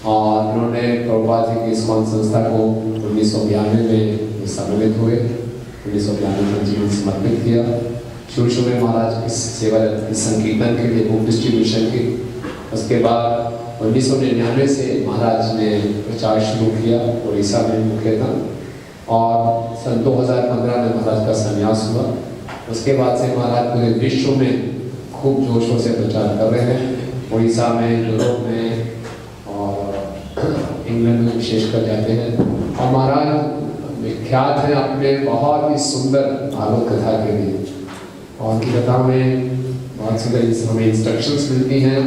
और उन्होंने प्रभुपाद जी की इस्कॉन संस्था को 1992 में सम्मिलित हुए, 1992 में जीवन समर्पित किया। शुरू में महाराज इस सेवा इस संकीर्तन के लिए बुक डिस्ट्रीब्यूशन की, उसके बाद 1999 से महाराज ने प्रचार शुरू किया उड़ीसा में मुख्यतः, और सन 2015 में महाराज का संन्यास हुआ। उसके बाद से महाराज पूरे विश्व में खूब जोशों से प्रचार कर रहे हैं, उड़ीसा में, यूरोप में और इंग्लैंड में विशेषकर जाते हैं। और महाराज विख्यात हैं अपने बहुत ही सुंदर भागवत कथा के लिए, और उनकी कथा में बहुत सुंदर हमें इंस्ट्रक्शंस मिलती हैं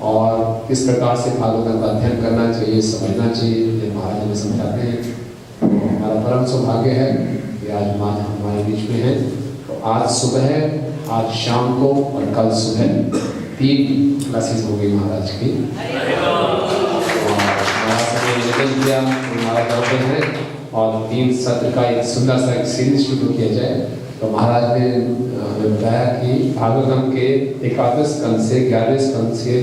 और किस प्रकार से भागवत का अध्ययन करना चाहिए, समझना चाहिए, ये महाराज हमें समझाते हैं। तो हमारा परम सौभाग्य है कि आज महाराज हमारे बीच में है। तो आज सुबह, आज शाम को और कल सुबह 3 क्लासेस होंगी महाराज की। महाराज हैं और 3 सत्र का एक सुंदर सा एक सीरीज शुरू किया जाए। तो महाराज ने बताया कि भागवतम के 11 स्कंद से 11 स्कंद से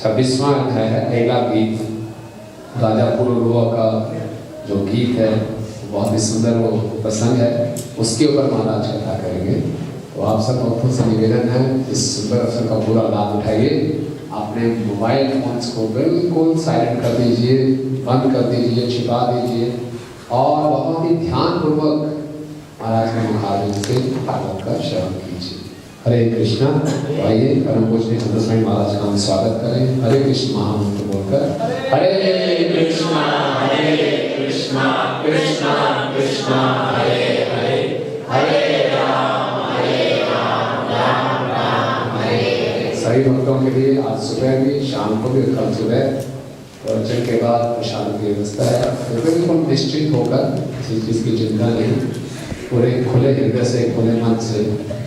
26वां अध्याय है, पहला गीत राजा पुरुरवा का जो गीत है बहुत ही सुंदर वो प्रसंग है, उसके ऊपर महाराज कथा करेंगे। तो आप सब भक्तों से निवेदन है इस सुंदर अवसर का पूरा लाभ उठाइए। अपने मोबाइल फोन्स को बिल्कुल साइलेंट कर दीजिए, बंद कर दीजिए, छिपा दीजिए और बहुत ही ध्यानपूर्वक महाराज के मुखारबिंद से भागवत का श्रवण कीजिए। हरे कृष्णा। आइए परम पूज्य चंद्रस्वामी महाराज का हम स्वागत करें। हरे कृष्ण महामंत्र बोलकर हरे कृष्णा कृष्णा कृष्णा हरे हरे, हरे राम राम राम हरे। सभी भक्तों के लिए आज सुबह भी, शाम को भी, कल सुबह प्रवचन के बाद प्रसाद की व्यवस्था है। तो बिल्कुल निश्चित होकर किसी चीज़ की चिंता नहीं, पूरे खुले हृदय से, खुले मन से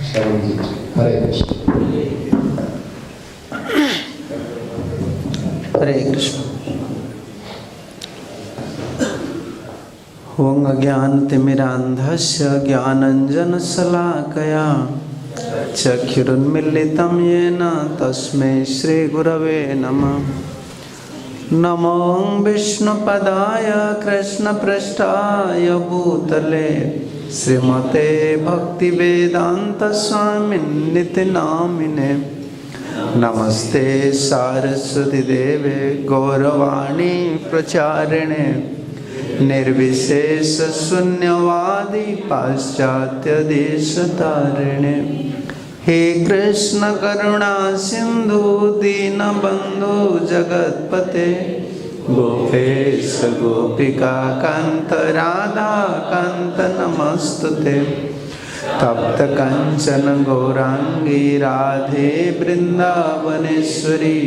श्रवण कीजिए। हरे कृष्ण। हरे कृष्ण। ओं अज्ञानतिमिरान्धस्य ज्ञानञ्जनशलाकया चक्षुरुन्मीलितं येन तस्मै श्रीगुरवे नमः। नमो विष्णुपदाय कृष्णपृष्ठाय भूतले श्रीमते भक्तिवेदांत स्वामिन्निति नामिने। नमस्ते सारस्वती देवे गौरवाणी प्रचारिणे निर्विशेष शून्यवादी पाश्चात्य देश तारिणे। हे कृष्ण करुणा सिंधु दीनबंधु जगतपते गोपेश गोपिका कांत राधा कांत नमस्तुते। तप्त कंचन गौरांगी राधे वृंदावनेश्वरी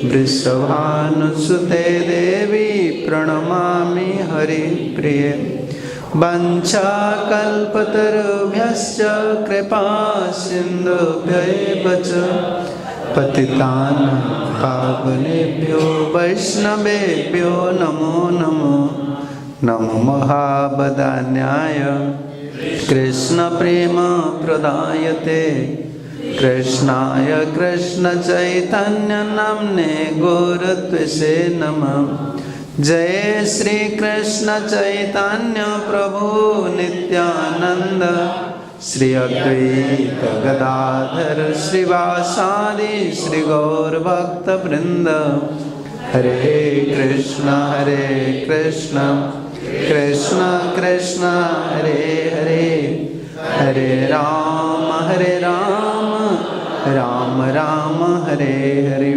वृषभानुसुते देवी प्रणमामि हरिप्रिये। वंशाकल्पतरुभ्यश्च कृपा सिन्धुभ्यैव च पतितानां पावनेभ्यो वैष्णवेभ्यो नमो नमो। नमो महावदान्याय कृष्ण प्रेम प्रदायते कृष्णाय कृष्ण चैतन्य नाम्ने गौरत्वसे नमः। जय श्री कृष्ण चैतन्य प्रभु नित्यानंद श्री अद्वैत गदाधर श्रीवासादि श्री गौर भक्त वृंद। हरे कृष्ण कृष्ण कृष्ण हरे हरे, हरे राम राम राम हरे हरे।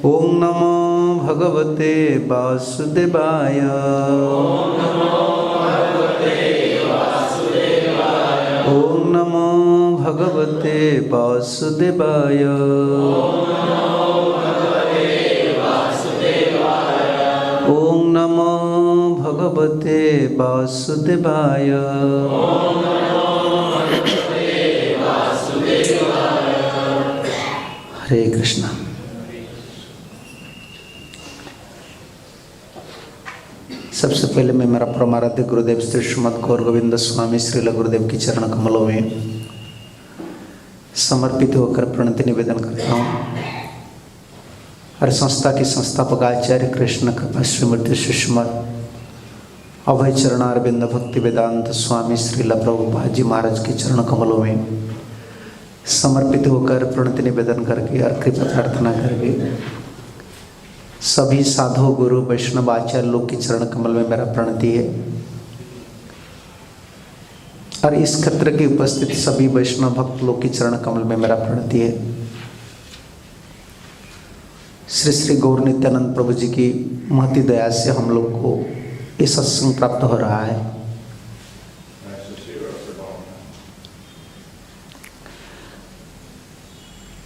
ओम नमो भगवते वासुदेवाय। ओम नमो भगवते वासुदेवाय। ओम नमो भगवते वासुदेवाय। हरे कृष्णा। सबसे पहले मैं मेरा परमाराध्य गुरुदेव श्री श्रीमद गौर गोविंद स्वामी श्रील गुरुदेव की चरण कमलों में समर्पित होकर प्रणति निवेदन करता हूँ। और संस्था के संस्थापक आचार्य कृष्ण कृपा श्रीमती सुषमत अभय चरणारविंद भक्ति वेदांत स्वामी श्रील प्रभुपाद जी महाराज के चरण कमलों में समर्पित होकर प्रणति निवेदन करके और कृपा प्रार्थना करके सभी साधु गुरु वैष्णव आचार्य लोग के चरण कमल में मेरा प्रणति है। और इस क्षेत्र की उपस्थित सभी वैष्णव भक्त लोग के चरण कमल में मेरा प्रणति है। श्री श्री गौर नित्यानंद प्रभु जी की महती दया से हम लोग को ये सत्संग प्राप्त हो रहा है।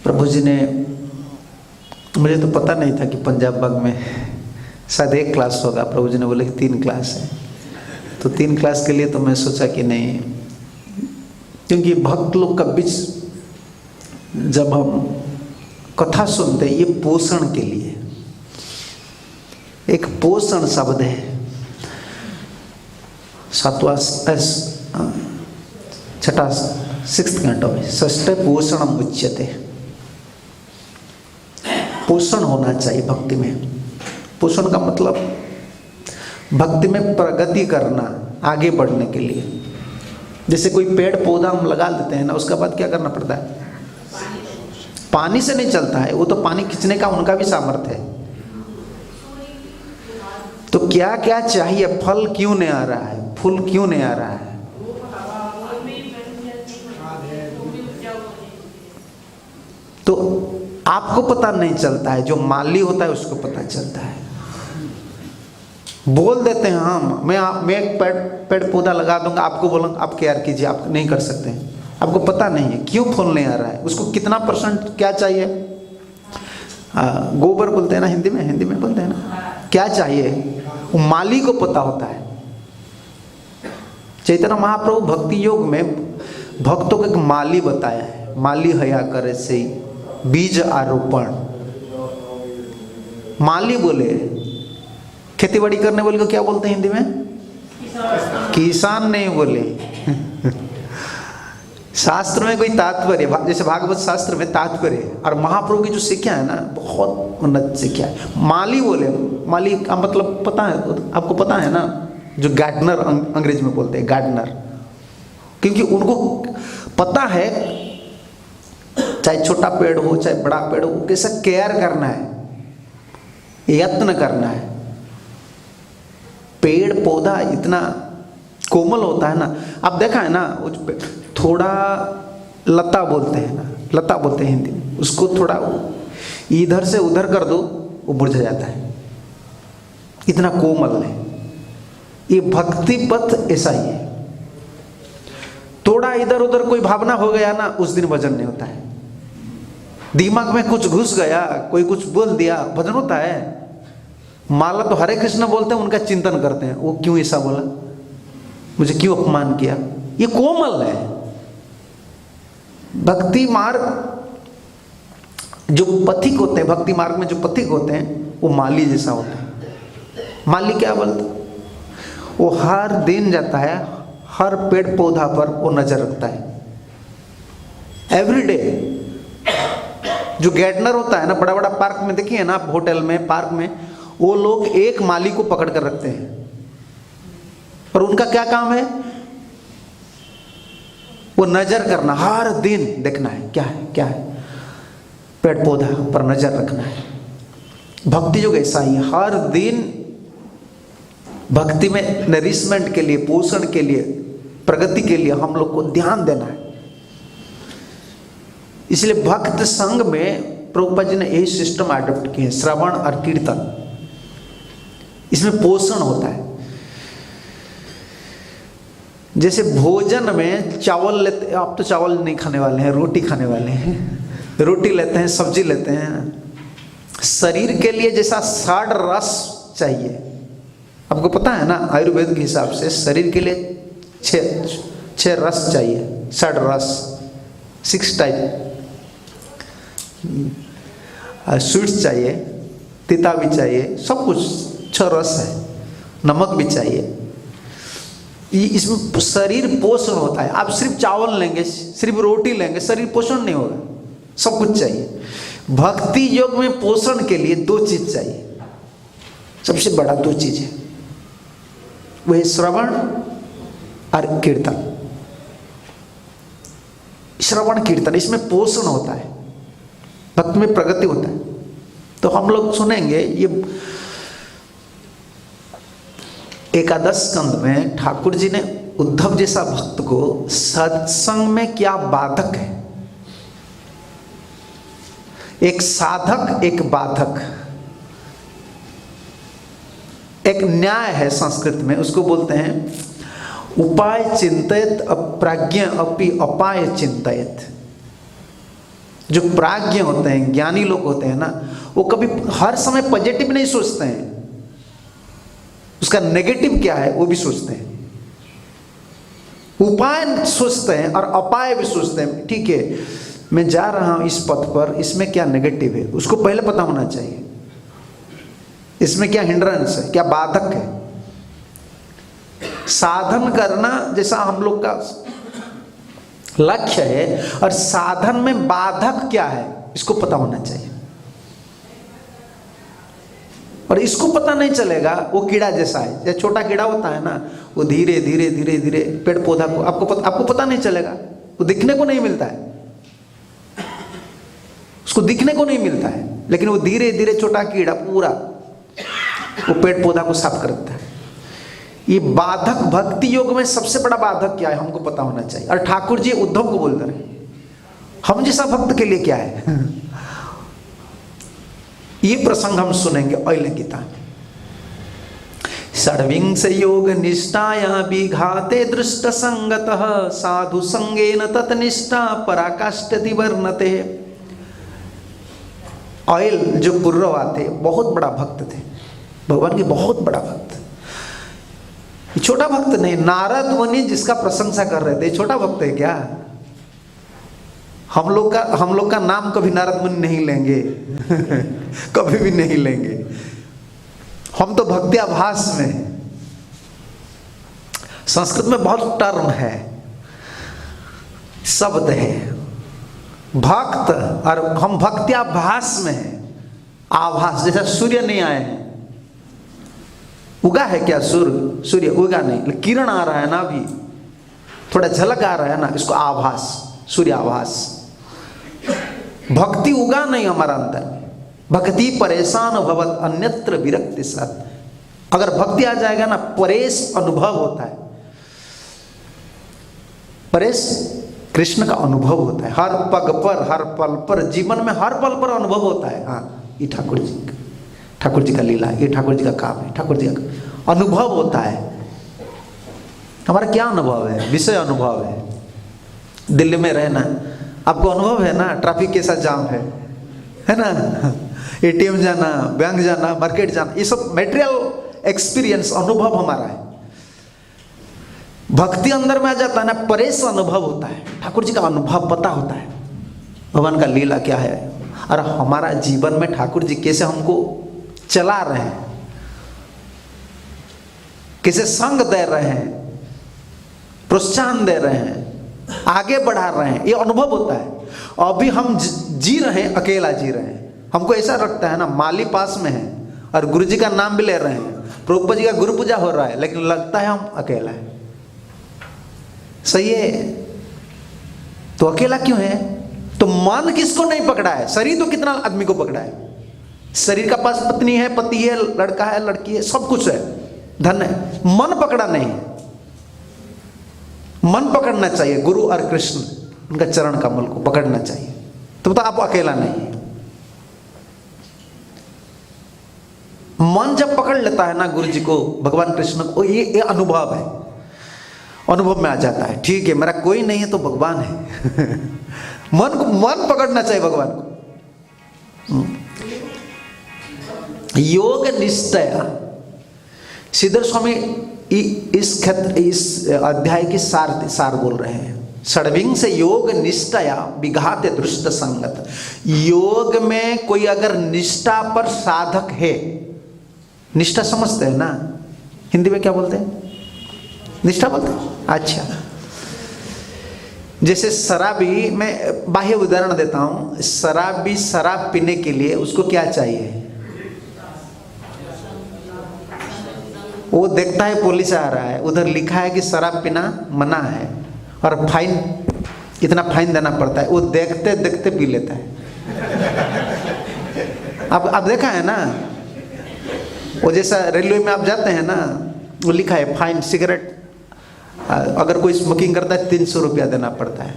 प्रभु जी ने, मुझे तो पता नहीं था कि पंजाब बाग में शायद 1 क्लास होगा, प्रभु जी ने बोले कि 3 क्लास है, तो 3 क्लास के लिए तो मैं सोचा कि नहीं, क्योंकि भक्त लोग का बीच जब हम कथा सुनते हैं ये पोषण के लिए, एक पोषण शब्द है। 7वां 6th कैंटो में षष्ठे पोषणम उच्यते, पोषण होना चाहिए भक्ति में। पोषण का मतलब भक्ति में प्रगति करना, आगे बढ़ने के लिए। जैसे कोई पेड़ पौधा हम लगा देते हैं ना, उसके बाद क्या करना पड़ता है? पानी से नहीं चलता है, वो तो पानी खींचने का उनका भी सामर्थ्य है। तो क्या क्या चाहिए? फल क्यों नहीं आ रहा है, फूल क्यों नहीं आ रहा है? तो आपको पता नहीं चलता है, जो माली होता है उसको पता चलता है। बोल देते हैं हम, मैं एक पेड़ पौधा लगा दूंगा, आपको बोलूँगा आप केयर कीजिए, आप नहीं कर सकते हैं। आपको पता नहीं है क्यों फूल नहीं आ रहा है, उसको कितना % क्या चाहिए। गोबर बोलते हैं ना हिंदी में बोलते हैं ना, क्या चाहिए वो माली को पता होता है। चैतन्य महाप्रभु भक्ति योग में भक्तों को एक माली बताया है। माली हया करे से बीज आरोपण। माली बोले, खेती बाड़ी करने वाले को क्या बोलते हैं हिंदी में? किसान नहीं बोले। शास्त्र में कोई तात्पर्य, जैसे भागवत शास्त्र में तात्पर्य, और महाप्रभु की जो शिक्षा है ना बहुत उन्नत शिक्षा है। माली बोले, माली का मतलब पता है आपको? पता है ना, जो गार्डनर अंग्रेज में बोलते हैं, गार्डनर, क्योंकि उनको पता है चाहे छोटा पेड़ हो चाहे बड़ा पेड़ हो, कैसा केयर करना है, यत्न करना है। पेड़ पौधा इतना कोमल होता है ना, आप देखा है ना, थोड़ा लता बोलते हैं ना, लता बोलते हैं हिंदी में, उसको थोड़ा इधर से उधर कर दो वो मुरझा जाता है, इतना कोमल है। ये भक्ति पथ ऐसा ही है। थोड़ा इधर उधर कोई भावना हो गया ना, उस दिन भजन नहीं होता है। दिमाग में कुछ घुस गया, कोई कुछ बोल दिया, भजन होता है। माला तो हरे कृष्ण बोलते हैं, उनका चिंतन करते हैं, वो क्यों ऐसा बोला, मुझे क्यों अपमान किया। ये कोमल है। भक्ति मार्ग जो पथिक होते हैं, भक्ति मार्ग में जो पथिक होते हैं वो माली जैसा होता है। माली क्या बोलते? वो हर दिन जाता है, हर पेड़ पौधा पर वो नजर रखता है, एवरीडे। जो गार्डनर होता है ना, बड़ा बड़ा पार्क में देखिए ना, होटल में, पार्क में, वो लोग एक माली को पकड़ कर रखते हैं, और उनका क्या काम है? वो नजर करना, हर दिन देखना है क्या है, पेड़ पौधा पर नजर रखना है। भक्ति योग ऐसा ही, हर दिन भक्ति में नरिशमेंट के लिए, पोषण के लिए, प्रगति के लिए हम लोग को ध्यान देना है। इसलिए भक्त संघ में प्रभुपाद जी ने यही सिस्टम अडॉप्ट किए, श्रवण और कीर्तन। इसमें पोषण होता है। जैसे भोजन में चावल लेते, आप तो चावल नहीं खाने वाले हैं, रोटी खाने वाले हैं। रोटी लेते हैं, सब्जी लेते हैं। शरीर के लिए जैसा 60 रस चाहिए, आपको पता है ना, आयुर्वेद के हिसाब से शरीर के लिए 6 रस चाहिए, 60 रस, 6 टाइप। स्वीट्स चाहिए, तीता भी चाहिए, सब कुछ 6 रस है, नमक भी चाहिए। इसमें शरीर पोषण होता है। आप सिर्फ चावल लेंगे, सिर्फ रोटी लेंगे, शरीर पोषण नहीं होगा, सब कुछ चाहिए। भक्ति योग में पोषण के लिए दो चीज चाहिए, सबसे बड़ा दो चीज है, वह श्रवण और कीर्तन। श्रवण कीर्तन, इसमें पोषण होता है, भक्ति में प्रगति होता है। तो हम लोग सुनेंगे ये एकादश स्कंद में ठाकुर जी ने उद्धव जैसा भक्त को सत्संग में क्या बाधक है, एक साधक एक बाधक, एक न्याय है संस्कृत में, उसको बोलते हैं उपाय चिंतित अप्राज्ञ अपि अपाय चिंतित। जो प्राज्ञ होते हैं, ज्ञानी लोग होते हैं ना, वो कभी हर समय पॉजिटिव नहीं सोचते हैं, उसका नेगेटिव क्या है वो भी सोचते हैं, उपाय सोचते हैं और अपाय भी सोचते हैं। ठीक है, मैं जा रहा हूं इस पथ पर, इसमें क्या नेगेटिव है उसको पहले पता होना चाहिए, इसमें क्या हिंड्रेंस है, क्या बाधक है। साधन करना जैसा हम लोग का लक्ष्य है, और साधन में बाधक क्या है इसको पता होना चाहिए। और इसको पता नहीं चलेगा, वो कीड़ा जैसा है, जैसे छोटा कीड़ा होता है ना, वो धीरे धीरे धीरे धीरे पेड़ पौधा को आपको पता नहीं चलेगा, वो दिखने को नहीं मिलता है, उसको दिखने को नहीं मिलता है, लेकिन वो धीरे धीरे छोटा कीड़ा पूरा वो पेड़ पौधा को साफ करता है। ये बाधक भक्ति योग में सबसे बड़ा बाधक क्या है हमको पता होना चाहिए। और ठाकुर जी उद्धव को बोल रहे हैं, हम जैसा भक्त के लिए क्या है ये प्रसंग हम सुनेंगे अइले गीता में। षड्विंश योग निष्ठाया विघाते दृष्ट संगतः साधु संगेन तत्निष्ठा पराकाष्ठति वर्णते। ऑयल जो पुर्रवा थे बहुत बड़ा भक्त थे, भगवान के बहुत बड़ा भक्त, छोटा भक्त नहीं। नारद मुनि जिसका प्रशंसा कर रहे थे, छोटा भक्त है क्या? हम लोग का नाम कभी नारद मुनि नहीं लेंगे कभी भी नहीं लेंगे। हम तो भक्त्याभास में, संस्कृत में बहुत टर्म है, शब्द है भक्त, और हम भक्त्याभास में हैं। आभास, जैसा सूर्य नहीं आए हैं, उगा है क्या सूर्य उगा नहीं, किरण आ रहा है ना, अभी थोड़ा झलक आ रहा है ना, इसको आभास, सूर्य आभास। भक्ति उगा नहीं हमारा अंदर, भक्ति परेशान भवत अन्यत्र विरक्ति सत। अगर भक्ति आ जाएगा ना, परेश अनुभव होता है, परेश कृष्ण का अनुभव होता है, हर पग पर हर पल पर, जीवन में हर पल पर अनुभव होता है। हाँ, ये ठाकुर जी का लीला, ये ठाकुर जी का काम है, ठाकुर जी का अनुभव होता है। हमारा क्या अनुभव है? विषय अनुभव है। दिल्ली में रहना, आपको अनुभव है ना, ट्रैफिक कैसा जाम है ना, एटीएम जाना, बैंक जाना, मार्केट जाना, ये सब मटेरियल एक्सपीरियंस अनुभव हमारा है। भक्ति अंदर में आ जाता है ना, परेश अनुभव होता है, ठाकुर जी का अनुभव पता होता है, भगवान का लीला क्या है, और हमारा जीवन में ठाकुर जी कैसे हमको चला रहे हैं, कैसे संग दे रहे हैं, प्रोत्साहन दे रहे हैं, आगे बढ़ा रहे हैं, ये अनुभव होता है। अभी हम जी रहे हैं, अकेला जी रहे हैं, हमको ऐसा लगता है ना माली पास में है और गुरु जी का नाम भी ले रहे हैं, प्रभुपाद जी का गुरु पूजा हो रहा है, लेकिन लगता है हम अकेला है। सही है, तो अकेला क्यों है? तो मन किसको नहीं पकड़ा है? शरीर तो कितना आदमी को पकड़ा है, शरीर का पास पत्नी है, पति है, लड़का है, लड़की है, सब कुछ है, धन है, मन पकड़ा नहीं है। मन पकड़ना चाहिए, गुरु और कृष्ण उनका चरण कमल को पकड़ना चाहिए, तो आप अकेला नहीं है। मन जब पकड़ लेता है ना गुरु जी को, भगवान कृष्ण को, ये अनुभव है, अनुभव में आ जाता है, ठीक है मेरा कोई नहीं है तो भगवान है मन पकड़ना चाहिए भगवान को। योग निष्ठया, श्रीधर स्वामी इस अध्याय की सार बोल रहे हैं। षड्विंश से योग निष्ठया विघाते दृष्ट संगत। योग में कोई अगर निष्ठा पर साधक है, निष्ठा समझते हैं ना, हिंदी में क्या बोलते हैं? निष्ठा बोलते हैं। अच्छा, जैसे शराबी, मैं बाह्य उदाहरण देता हूं, शराबी शराब पीने के लिए उसको क्या चाहिए? वो देखता है पुलिस आ रहा है, उधर लिखा है कि शराब पीना मना है और फाइन, इतना फाइन देना पड़ता है, वो देखते देखते पी लेता है। अब देखा है ना, वो जैसा रेलवे में आप जाते हैं ना, वो लिखा है फाइन, सिगरेट अगर कोई स्मोकिंग करता है 300 रुपया देना पड़ता है।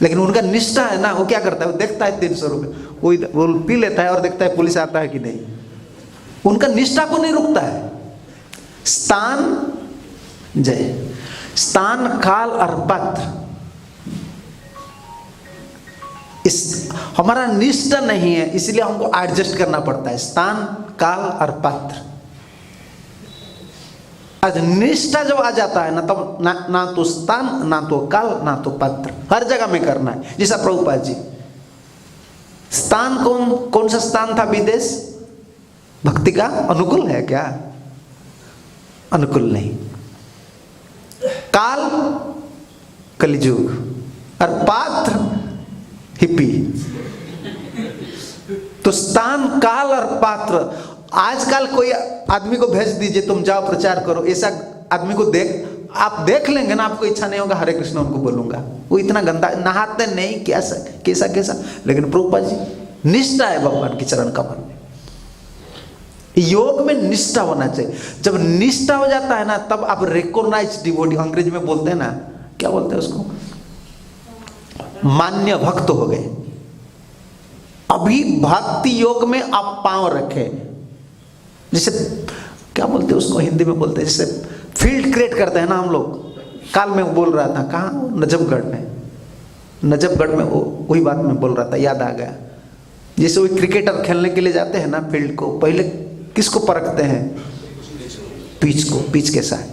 लेकिन उनका निष्ठा है ना, वो क्या करता है, वो देखता है 300 रुपये, वो पी लेता है और देखता है पुलिस आता है कि नहीं। उनका निष्ठा को नहीं रुकता है। स्थान जय, स्थान काल और पात्र, इस हमारा निष्ठा नहीं है, इसलिए हमको एडजस्ट करना पड़ता है। स्थान काल और पात्र, आज निष्ठा जब आ जाता है ना, तब ना तो स्थान, ना तो काल, ना तो पात्र, हर जगह में करना है। जैसा प्रभुपाद जी, स्थान कौन सा स्थान था? विदेश भक्ति का अनुकूल है क्या? अनुकूल नहीं। काल कलिजुग और पात्र हिप्पी। तो स्थान काल और पात्र, आजकल कोई आदमी को भेज दीजिए तुम जाओ प्रचार करो, ऐसा आदमी को आप देख लेंगे ना, आपको इच्छा नहीं होगा हरे कृष्ण उनको बोलूंगा, वो इतना गंदा, नहाते नहीं, कैसा। लेकिन प्रभुपाद जी निष्ठा है भगवान के चरण कमल में। योग में निष्ठा होना चाहिए। जब निष्ठा हो जाता है ना, तब आप रिकॉग्नाइज डिवोटी, अंग्रेजी में बोलते हैं ना, क्या बोलते हैं उसको, मान्य भक्त हो गए। अभी भक्ति योग में आप पांव रखे, जैसे क्या बोलते हैं उसको, हिंदी में बोलते हैं, जैसे फील्ड क्रिएट करते हैं ना हम लोग। काल में बोल रहा था, कहाँ, नजफगढ़ में वही बात में बोल रहा था, याद आ गया। जैसे वही क्रिकेटर खेलने के लिए जाते हैं ना फील्ड को, पहले किसको परखते हैं? पिच को, पिच के साथ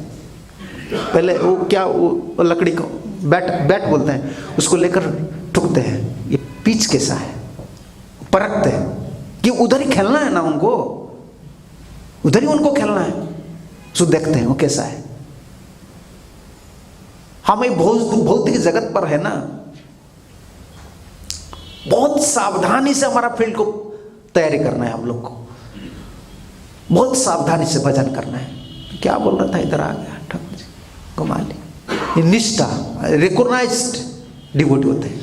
पहले वो क्या, वो लकड़ी को बैट बोलते हैं, उसको लेकर ठुकते हैं, ये पिच कैसा है परखते हैं कि उधर ही खेलना है ना उनको, उधर ही उनको खेलना है, उसको देखते हैं वो कैसा है। हम एक भौतिक जगत पर है ना, बहुत सावधानी से हमारा फील्ड को तैयारी करना है, हम लोग को बहुत सावधानी से भजन करना है। क्या बोल रहा था, इधर आ गया, ठाकुर जी घुमा ली। निष्ठा, रिकॉग्नाइज्ड डिवोटी होते हैं।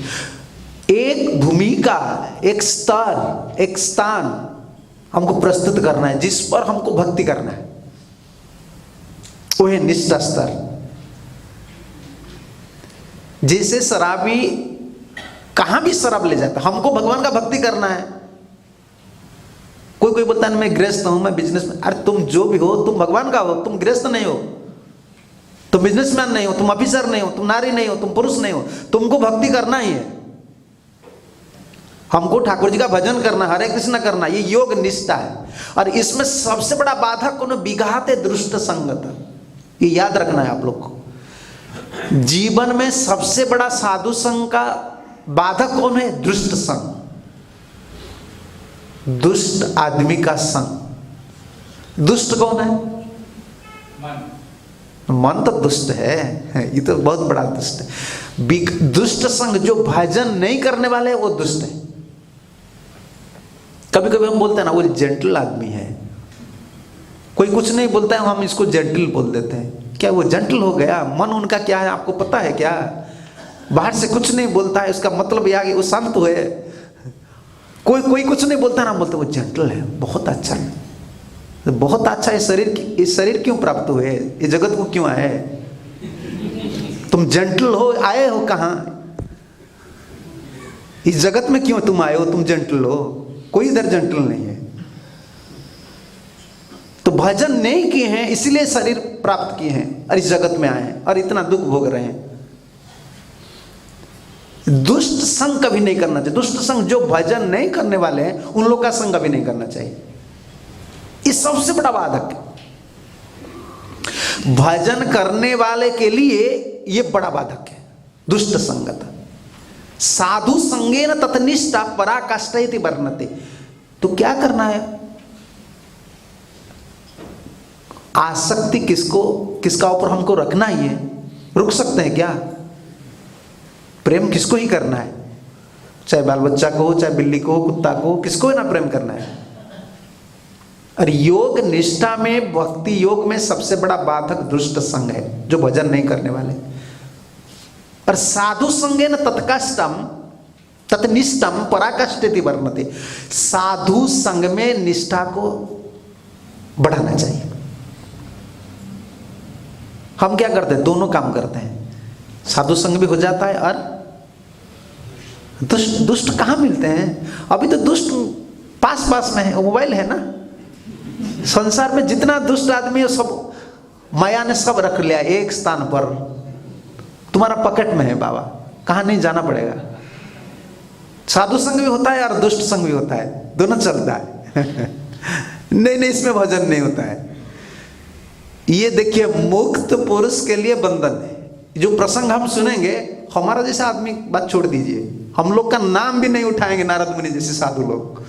एक भूमिका, एक स्तर, एक स्थान हमको प्रस्तुत करना है, जिस पर हमको भक्ति करना है, वो है निष्ठा स्तर। जैसे शराबी कहां भी शराब ले जाता, हमको भगवान का भक्ति करना है। कोई बोलता है मैं गृहस्थ हूं, मैं बिजनेसमैन। अरे तुम जो भी हो, तुम भगवान का हो, तुम गृहस्थ नहीं हो, तुम बिजनेसमैन नहीं हो, तुम ऑफिसर नहीं हो, तुम नारी नहीं हो, तुम पुरुष नहीं हो, तुमको भक्ति करना ही है। हमको ठाकुर जी का भजन करना, हरे कृष्ण करना, ये योग निष्ठा है। और इसमें सबसे बड़ा बाधक कौन? विघाते दुष्ट संगत। ये याद रखना है आप लोग को। जीवन में सबसे बड़ा साधु संग का बाधक कौन है? दुष्ट संग, दुष्ट आदमी का संग। दुष्ट कौन है? मन तो दुष्ट है, ये तो बहुत बड़ा दुष्ट है। दुष्ट संग, जो भजन नहीं करने वाले वो दुष्ट है। कभी कभी हम बोलते हैं ना वो जेंटल आदमी है, कोई कुछ नहीं बोलता है, हम इसको जेंटल बोल देते हैं। क्या वो जेंटल हो गया? मन उनका क्या है आपको पता है क्या? बाहर से कुछ नहीं बोलता है, उसका मतलब यह है वो शांत है। कोई कुछ नहीं बोलता ना, बोलते वो जेंटल है, बहुत अच्छा है, बहुत अच्छा है। शरीर क्यों प्राप्त हुए? ये जगत को क्यों आए? तुम जेंटल हो, आए हो कहाँ? इस जगत में क्यों तुम आए हो? तुम जेंटल हो, कोई इधर जेंटल नहीं है। तो भजन नहीं किए हैं, इसलिए शरीर प्राप्त किए हैं और इस जगत में आए हैं और इतना दुख भोग रहे हैं। दुष्ट संग कभी नहीं करना चाहिए। दुष्ट संग, जो भजन नहीं करने वाले हैं उन लोग का संग कभी नहीं करना चाहिए। ये सबसे बड़ा बाधक है। भजन करने वाले के लिए ये बड़ा बाधक है, दुष्ट संगत। साधु संगेन ततनिष्ठा पराकाष्ठेति वर्णते। तो क्या करना है? आसक्ति किसका ऊपर हमको रखना ही है? रुक सकते हैं क्या? प्रेम किसको ही करना है, चाहे बाल बच्चा को हो, चाहे बिल्ली को हो, कुत्ता को हो, किसको ना प्रेम करना है। और योग निष्ठा में, भक्ति योग में सबसे बड़ा बाधक दुष्ट संग है, जो भजन नहीं करने वाले। और साधु संगेन तत्कष्टम तत्निष्ठम पराकष्टेति वर्णते, साधु संग में निष्ठा को बढ़ाना चाहिए। हम क्या करते हैं, दोनों काम करते हैं, साधु संग भी हो जाता है और दुष्ट दुष्ट कहाँ मिलते हैं, अभी तो दुष्ट पास पास में है, मोबाइल है ना। संसार में जितना दुष्ट आदमी है सब माया ने सब रख लिया एक स्थान पर, तुम्हारा पॉकेट में है बाबा, कहाँ नहीं जाना पड़ेगा। साधु संग भी होता है और दुष्ट संग भी होता है, दोनों चलता है। नहीं, इसमें भजन नहीं होता है। ये देखिए, मुक्त पुरुष के लिए बंधन है। जो प्रसंग हम सुनेंगे, हमारा जैसा आदमी बात छोड़ दीजिए, हम लोग का नाम भी नहीं उठाएंगे, नारद मुनि जैसे साधु लोग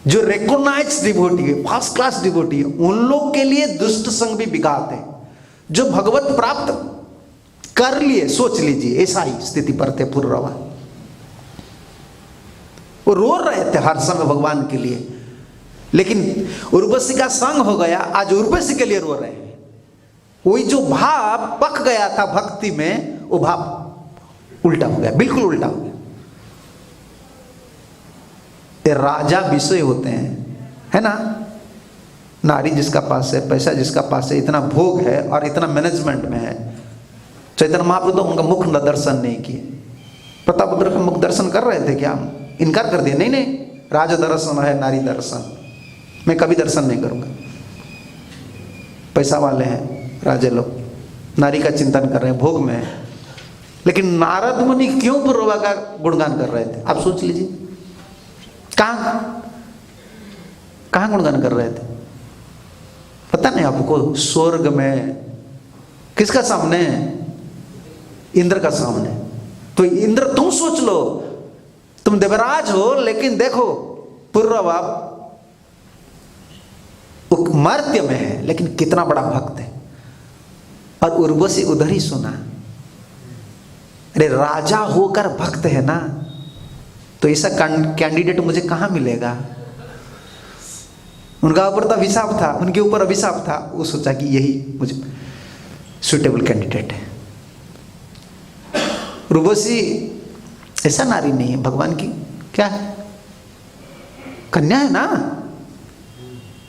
जो रिकॉग्नाइज्ड डिवोटी है, फर्स्ट क्लास डिवोटी है, उन लोग के लिए दुष्ट संग भी विघात है। जो भगवत प्राप्त कर लिए, सोच लीजिए ऐसा ही स्थिति पर थे पुररवा, वो रो रहे थे हर समय भगवान के लिए, लेकिन उर्वशी का संग हो गया, आज उर्वशी के लिए रो रहे हैं। वही जो भाव पक गया था भक्ति में, वो भाव उल्टा हो गया, बिल्कुल उल्टा हो गया। ये राजा विषय होते हैं, है ना। नारी जिसका पास है, पैसा जिसका पास है, इतना भोग है और इतना मैनेजमेंट में है। चैतन्य महाप्रभु तो उनका मुख दर्शन नहीं किए, प्रतापरुद्र का मुख दर्शन कर रहे थे क्या, इनकार कर दिया, नहीं, राज दर्शन है, नारी दर्शन मैं कभी दर्शन नहीं करूंगा। पैसा वाले हैं राजे लोग, नारी का चिंतन कर रहे हैं, भोग में है। लेकिन नारद मुनि क्यों पुररवा का गुणगान कर रहे थे, आप सोच लीजिए। कहां गुणगान कर रहे थे, पता नहीं आपको। स्वर्ग में किसका सामने, इंद्र का सामने। तो इंद्र, तुम सोच लो, तुम देवराज हो, लेकिन देखो पुररवा मर्त्य में है, लेकिन कितना बड़ा भक्त है। और उर्वशी उधर ही सुना, अरे राजा होकर भक्त है ना, तो ऐसा कैंडिडेट मुझे कहां मिलेगा। उनका ऊपर तो अभिशाप था, उनके ऊपर अभिशाप था, वो सोचा कि यही मुझे सुटेबल कैंडिडेट है। उर्वशी ऐसा नारी नहीं है, भगवान की क्या है, कन्या है ना,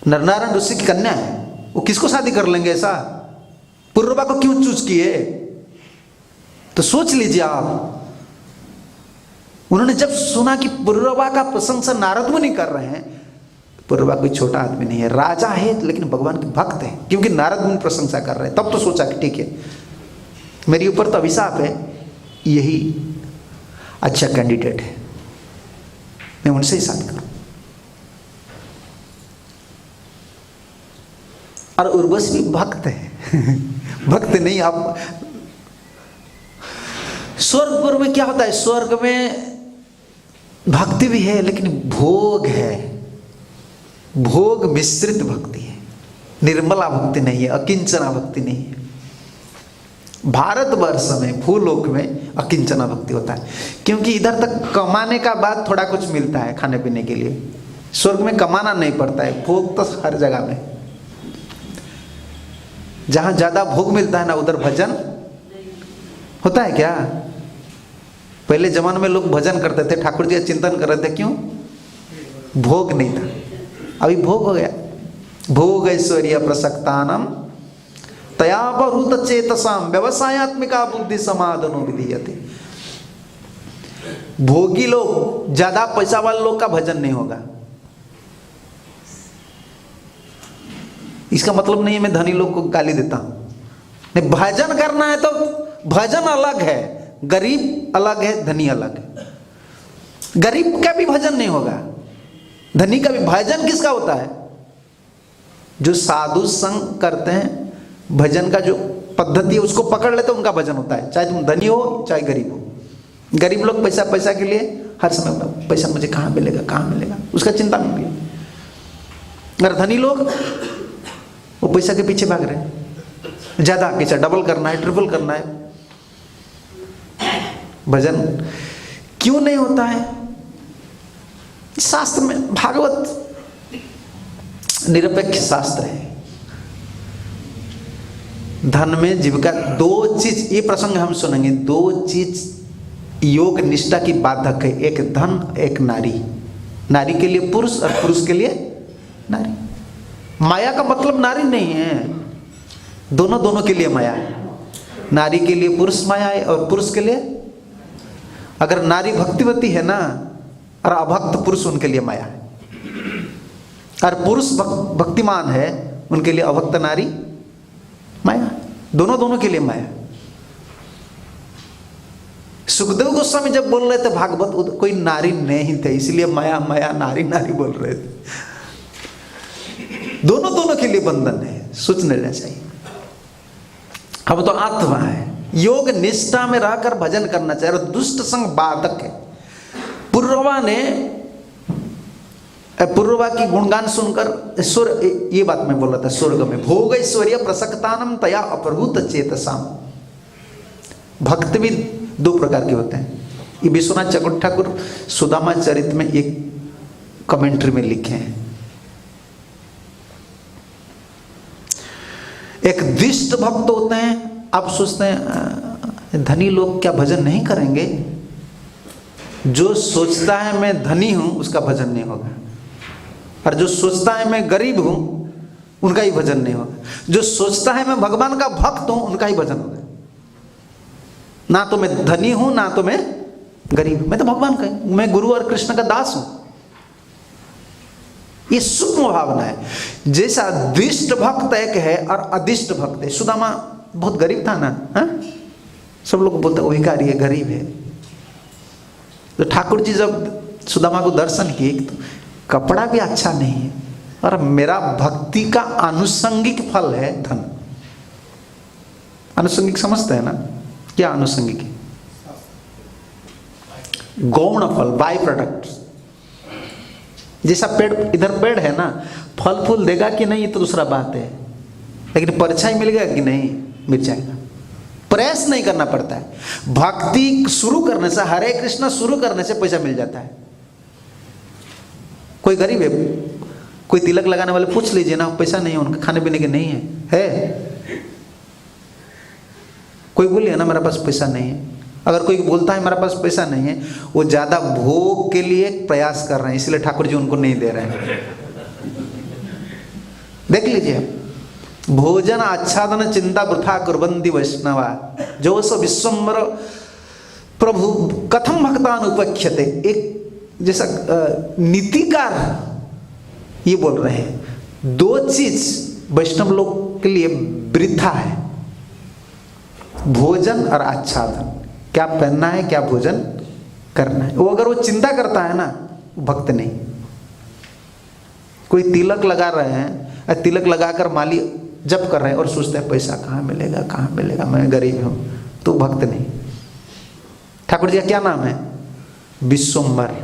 नरनारायण ऋषि की कन्या है। वो किसको शादी कर लेंगे ऐसा, पुररवा को क्यों चूज किए, तो सोच लीजिए आप। उन्होंने जब सुना कि पुररवा का प्रशंसा नारद मुनि कर रहे हैं, पुररवा कोई छोटा आदमी नहीं है, राजा है लेकिन भगवान के भक्त है, क्योंकि नारद मुनि प्रशंसा कर रहे हैं, तब तो सोचा कि ठीक है, मेरे ऊपर तो अभिशाप है, यही अच्छा कैंडिडेट है, मैं उनसे ही शादी करूं। और उर्वशी भी भक्त है। भक्त नहीं, आप स्वर्गपुर में क्या होता है, स्वर्ग में भक्ति भी है लेकिन भोग है, भोग मिश्रित भक्ति है, निर्मला भक्ति नहीं है, अकिंचना भक्ति नहीं है। भारतवर्ष में भूलोक में अकिंचना भक्ति होता है, क्योंकि इधर तक कमाने का बाद थोड़ा कुछ मिलता है खाने पीने के लिए, स्वर्ग में कमाना नहीं पड़ता है, भोग तो हर जगह में। जहां ज्यादा भोग मिलता है ना, उधर भजन होता है क्या। पहले जमाने में लोग भजन करते थे, ठाकुर जी का चिंतन कर रहे थे, क्यों, भोग नहीं था, अभी भोग हो गया। भोग ऐश्वर्य प्रसक्तानम तयापहृत चेतसाम व्यवसायत्मिका बुद्धि समाधनो विधीयते। भोगी लोग, ज्यादा पैसा वाले लोग का भजन नहीं होगा। इसका मतलब नहीं है मैं धनी लोग को गाली देता हूं, नहीं, भजन करना है तो भजन अलग है, गरीब अलग है, धनी अलग है। गरीब का भी भजन नहीं होगा, धनी का भी। भजन किसका होता है, जो साधु संग करते हैं, भजन का जो पद्धति है उसको पकड़ लेते हैं, उनका भजन होता है, चाहे तुम धनी हो चाहे गरीब हो। गरीब लोग पैसा पैसा के लिए हर समय पैसा मुझे कहाँ मिलेगा, कहाँ मिलेगा, उसका चिंता नहीं है। अगर धनी लोग वो पैसा के पीछे भाग रहे हैं, ज्यादा पैसा डबल करना है, ट्रिपल करना है। भजन क्यों नहीं होता है? शास्त्र में, भागवत निरपेक्ष शास्त्र है। धन में जीविका, दो चीज, ये प्रसंग हम सुनेंगे, दो चीज योग निष्ठा की बाधक है, एक धन, एक नारी। नारी के लिए पुरुष और पुरुष के लिए नारी। माया का मतलब नारी नहीं है, दोनों के लिए माया है। नारी के लिए पुरुष माया है और पुरुष के लिए, अगर नारी भक्तिवती है ना और अभक्त पुरुष, उनके लिए माया है। और पुरुष भक्तिमान है, उनके लिए अभक्त नारी माया। दोनों के लिए माया। सुखदेव गोस्वामी जब बोल रहे थे भागवत, कोई नारी नहीं थे, इसलिए माया माया नारी नारी बोल रहे थे। दोनों के लिए बंधन है, सोच लेना चाहिए। अब तो आत्मा है, योग निष्ठा में रहकर भजन करना चाहिए। और दुष्ट संग बाधक है। पूर्वा की गुणगान सुनकर स्वर्ग, ये बात मैं बोल रहा था, स्वर्ग में भोग ऐश्वर्य प्रसक्तानम तया अप्रभूत चेतसाम। भक्त भी दो प्रकार के होते हैं। ये विश्वनाथ चक्रवर्ती ठाकुर सुदामा चरित में एक कमेंट्री में लिखे हैं। एक दुष्ट भक्त होते हैं, आप सोचते हैं धनी लोग क्या भजन नहीं करेंगे? जो सोचता है मैं धनी हूं, उसका भजन नहीं होगा। और जो सोचता है मैं गरीब हूं, उनका ही भजन नहीं होगा। जो सोचता है मैं भगवान का भक्त हूं, उनका ही भजन होगा। ना तो मैं धनी हूं, ना तो मैं गरीब हूं, मैं तो भगवान का, मैं गुरु और कृष्ण का दास हूं। ये सूक्ष्म भावना है। जैसा दिष्ट भक्त एक है और अदिष्ट भक्त है। सुदामा बहुत गरीब था ना, हा? सब लोग बोलते हैं भिखारी है, गरीब है। तो ठाकुर जी जब सुदामा को दर्शन किए, तो कपड़ा भी अच्छा नहीं है और मेरा भक्ति का आनुषंगिक फल है धन। आनुषंगिक समझते हैं ना, क्या आनुषंगिक है? गौण फल, बाय प्रोडक्ट। जैसा पेड़, इधर पेड़ है ना, फल फूल देगा कि नहीं ये तो दूसरा बात है, लेकिन परछाई मिलेगा कि नहीं, मिल जाएगा। प्रयास नहीं करना पड़ता है। भक्ति शुरू करने से, हरे कृष्ण शुरू करने से पैसा मिल जाता है। कोई गरीब है, कोई तिलक लगाने वाले पूछ लीजिए ना, पैसा नहीं है उनका, खाने पीने के नहीं है। कोई बोले ना मेरे पास पैसा नहीं है। अगर कोई बोलता है मेरे पास पैसा नहीं है, वो ज्यादा भोग के लिए प्रयास कर रहे हैं, इसलिए ठाकुर जी उनको नहीं दे रहे हैं। देख लीजिए, भोजन आच्छादन चिंता वृथा कुर्वन्ति वैष्णवा जो सो विश्वम्बर प्रभु कथम भक्तान उपख्यते। एक जैसा नीतिकार ये बोल रहे हैं, दो चीज वैष्णव लोग के लिए वृथा है, भोजन और आच्छादन। क्या पहनना है, क्या भोजन करना है। वो अगर वो चिंता करता है ना, वो भक्त नहीं। कोई तिलक लगा रहे हैं, तिलक लगाकर माली जप कर रहे हैं और सोचते हैं पैसा कहाँ मिलेगा, कहाँ मिलेगा, मैं गरीब हूं, तो भक्त नहीं। ठाकुर जी का क्या नाम है? विश्वम्बर।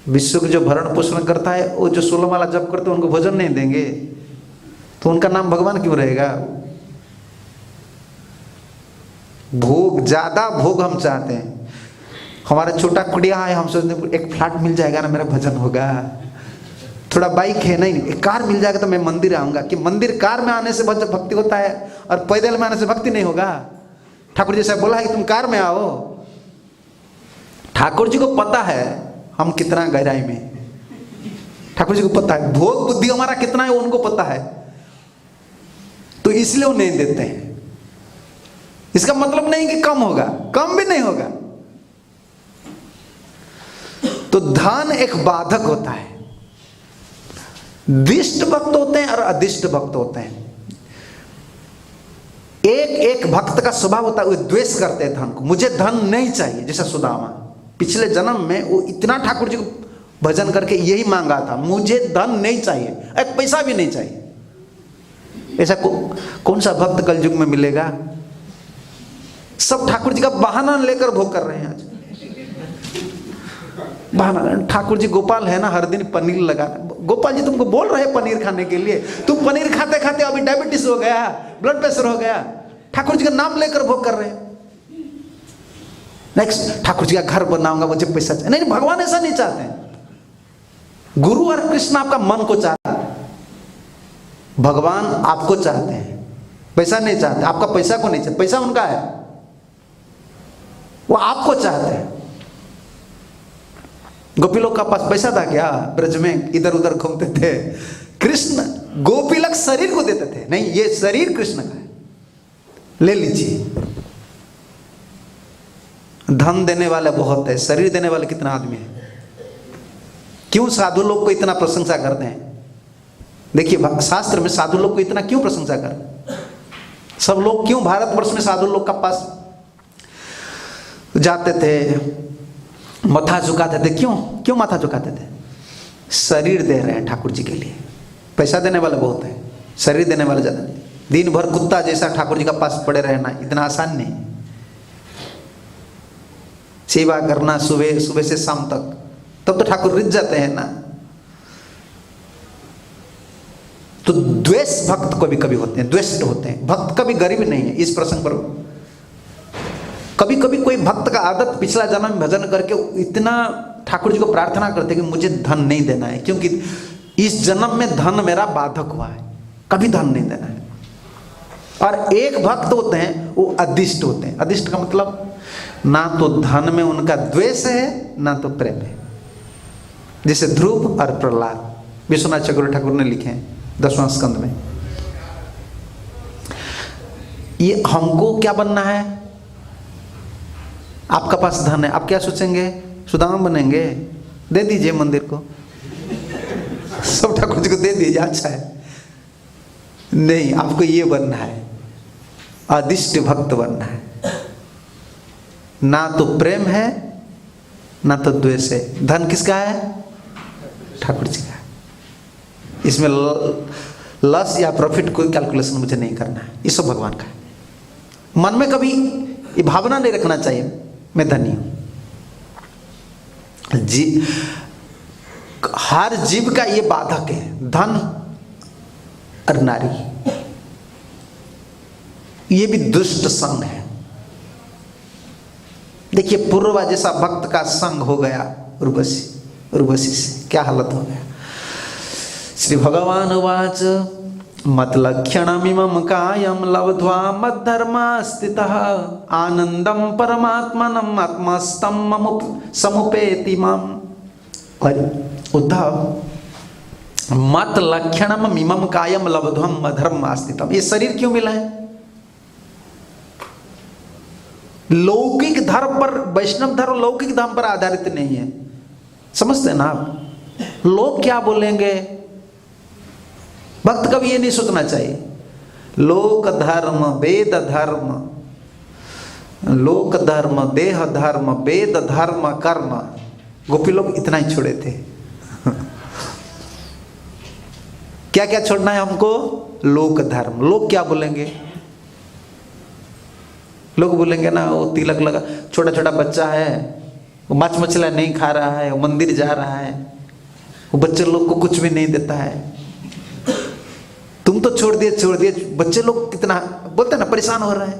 विश्व को जो भरण पोषण करता है, वो जो 16 माला जप करते हैं उनको भोजन नहीं देंगे, तो उनका नाम भगवान क्यों रहेगा? भोग, ज्यादा भोग हम चाहते हैं। हमारा छोटा कुड़िया है, हम सोचते हैं एक फ्लैट मिल जाएगा ना मेरा भजन होगा, थोड़ा बाइक है, नहीं एक कार मिल जाएगा तो मैं मंदिर आऊंगा। कि मंदिर कार में आने से भक्ति होता है और पैदल में आने से भक्ति नहीं होगा? ठाकुर जी साहब बोला है कि तुम कार में आओ। ठाकुर जी को पता है हम कितना गहराई में, ठाकुर जी को पता है भोग बुद्धि हमारा कितना है, वो उनको पता है, तो इसलिए वो नहीं देते हैं। इसका मतलब नहीं कि कम होगा, कम भी नहीं होगा। तो धन एक बाधक होता है। दिष्ट भक्त होते हैं और अदिष्ट भक्त होते हैं। एक भक्त का स्वभाव होता है, वो द्वेष करते हैं धन को। मुझे धन नहीं चाहिए, जैसा सुदामा पिछले जन्म में वो इतना ठाकुर जी को भजन करके यही मांगा था, मुझे धन नहीं चाहिए, एक पैसा भी नहीं चाहिए। ऐसा कौन सा भक्त कलयुग में मिलेगा? सब ठाकुर जी का बहाना लेकर भोग कर रहे हैं। आज बहाना, ठाकुर जी गोपाल है ना, हर दिन पनीर लगा, गोपाल जी तुमको बोल रहे हैं पनीर खाने के लिए, तुम पनीर खाते खाते अभी डायबिटीज हो गया, ब्लड प्रेशर हो गया, ठाकुर जी का नाम लेकर भोग कर रहे हैं। नेक्स्ट ठाकुर जी का घर बनाऊंगा, मुझे पैसा चाहिए। नहीं, भगवान ऐसा नहीं चाहते हैं। गुरु और कृष्ण आपका मन को चाहते हैं, भगवान आपको चाहते हैं, पैसा नहीं चाहते। आपका पैसा को नहीं चाहते, पैसा उनका है, वो आपको चाहते हैं। गोपी लोग का पास पैसा था क्या? ब्रज में इधर उधर घूमते थे। कृष्ण गोपी लोग शरीर को देते थे, नहीं ये शरीर कृष्ण का है, ले लीजिए। धन देने वाले बहुत है, शरीर देने वाले कितना आदमी है? क्यों साधु लोग को इतना प्रशंसा करते हैं? देखिए शास्त्र में साधु लोग को इतना क्यों प्रशंसा करते? सब लोग क्यों भारतवर्ष में साधु लोग का पास जाते थे, माथा झुकाते थे? क्यों माथा झुकाते थे? शरीर दे रहे हैं ठाकुर जी के लिए। पैसा देने वाले बहुत है, शरीर देने वाले ज्यादा नहीं। दिन भर कुत्ता जैसा ठाकुर जी का पास पड़े रहना इतना आसान नहीं। सेवा करना सुबह सुबह से शाम तक, तब तो ठाकुर रिझ जाते हैं ना। तो द्वेष भक्त कभी कभी होते हैं, द्वेष्ट होते हैं। भक्त कभी गरीब नहीं है। इस प्रसंग पर कभी कभी कोई भक्त का आदत पिछला जन्म में भजन करके इतना ठाकुर जी को प्रार्थना करते हैं कि मुझे धन नहीं देना है, क्योंकि इस जन्म में धन मेरा बाधक हुआ है, कभी धन नहीं देना है। और एक भक्त होते हैं वो अदिष्ट होते हैं। अदिष्ट का मतलब ना तो धन में उनका द्वेष है ना तो प्रेम है, जैसे ध्रुव और प्रहलाद विश्वनाथ चक्रवर्ती ठाकुर ने लिखे हैं 10वां स्कंद में। ये हमको क्या बनना है? आपका पास धन है, आप क्या सोचेंगे? सुदाम बनेंगे, दे दीजिए मंदिर को, सब ठाकुर जी को दे दीजिए, अच्छा है। नहीं, आपको ये बनना है, अदिष्ट भक्त बनना है। ना तो प्रेम है ना तो द्वेष है। धन किसका है? ठाकुर जी का। इसमें लॉस या प्रॉफिट कोई कैलकुलेशन मुझे नहीं करना है, ये सब भगवान का है। मन में कभी ये भावना नहीं रखना चाहिए मैं धनी हूं। हर जीव का ये बाधक है, धन और नारी। ये भी दुष्ट संग है। देखिए पूर्वा जैसा भक्त का संग हो गया उर्वशी से, क्या हालत हो गया। श्री भगवान उवाच मत्लक्षणमिमं कायं लब्ध्वा मद्धर्मा स्थितः आनंदं परमात्मनं आत्मस्थं समुपेति माम्। और उद्धव मत्लक्षणमिमं कायं लब्ध्वा मद्धर्मा स्थितम्, ये शरीर क्यों मिला है? लौकिक धर्म पर, वैष्णव धर्म लौकिक धर्म पर आधारित नहीं है, समझते हैं ना आप? लोग क्या बोलेंगे? भक्त कभी ये नहीं सोचना चाहिए। लोक धर्म वेद धर्म, लोक धर्म देह धर्म वेद धर्म कर्म, गोपी लोग इतना ही छोड़े थे। क्या क्या छोड़ना है हमको? लोक धर्म। लोग क्या बोलेंगे? लोग बोलेंगे ना वो तिलक लगा, छोटा छोटा बच्चा है, वो माछ मछला नहीं खा रहा है, वो मंदिर जा रहा है, वो बच्चे लोग को कुछ भी नहीं देता है। तुम तो छोड़ दिए, बच्चे लोग कितना बोलते ना परेशान हो रहे हैं,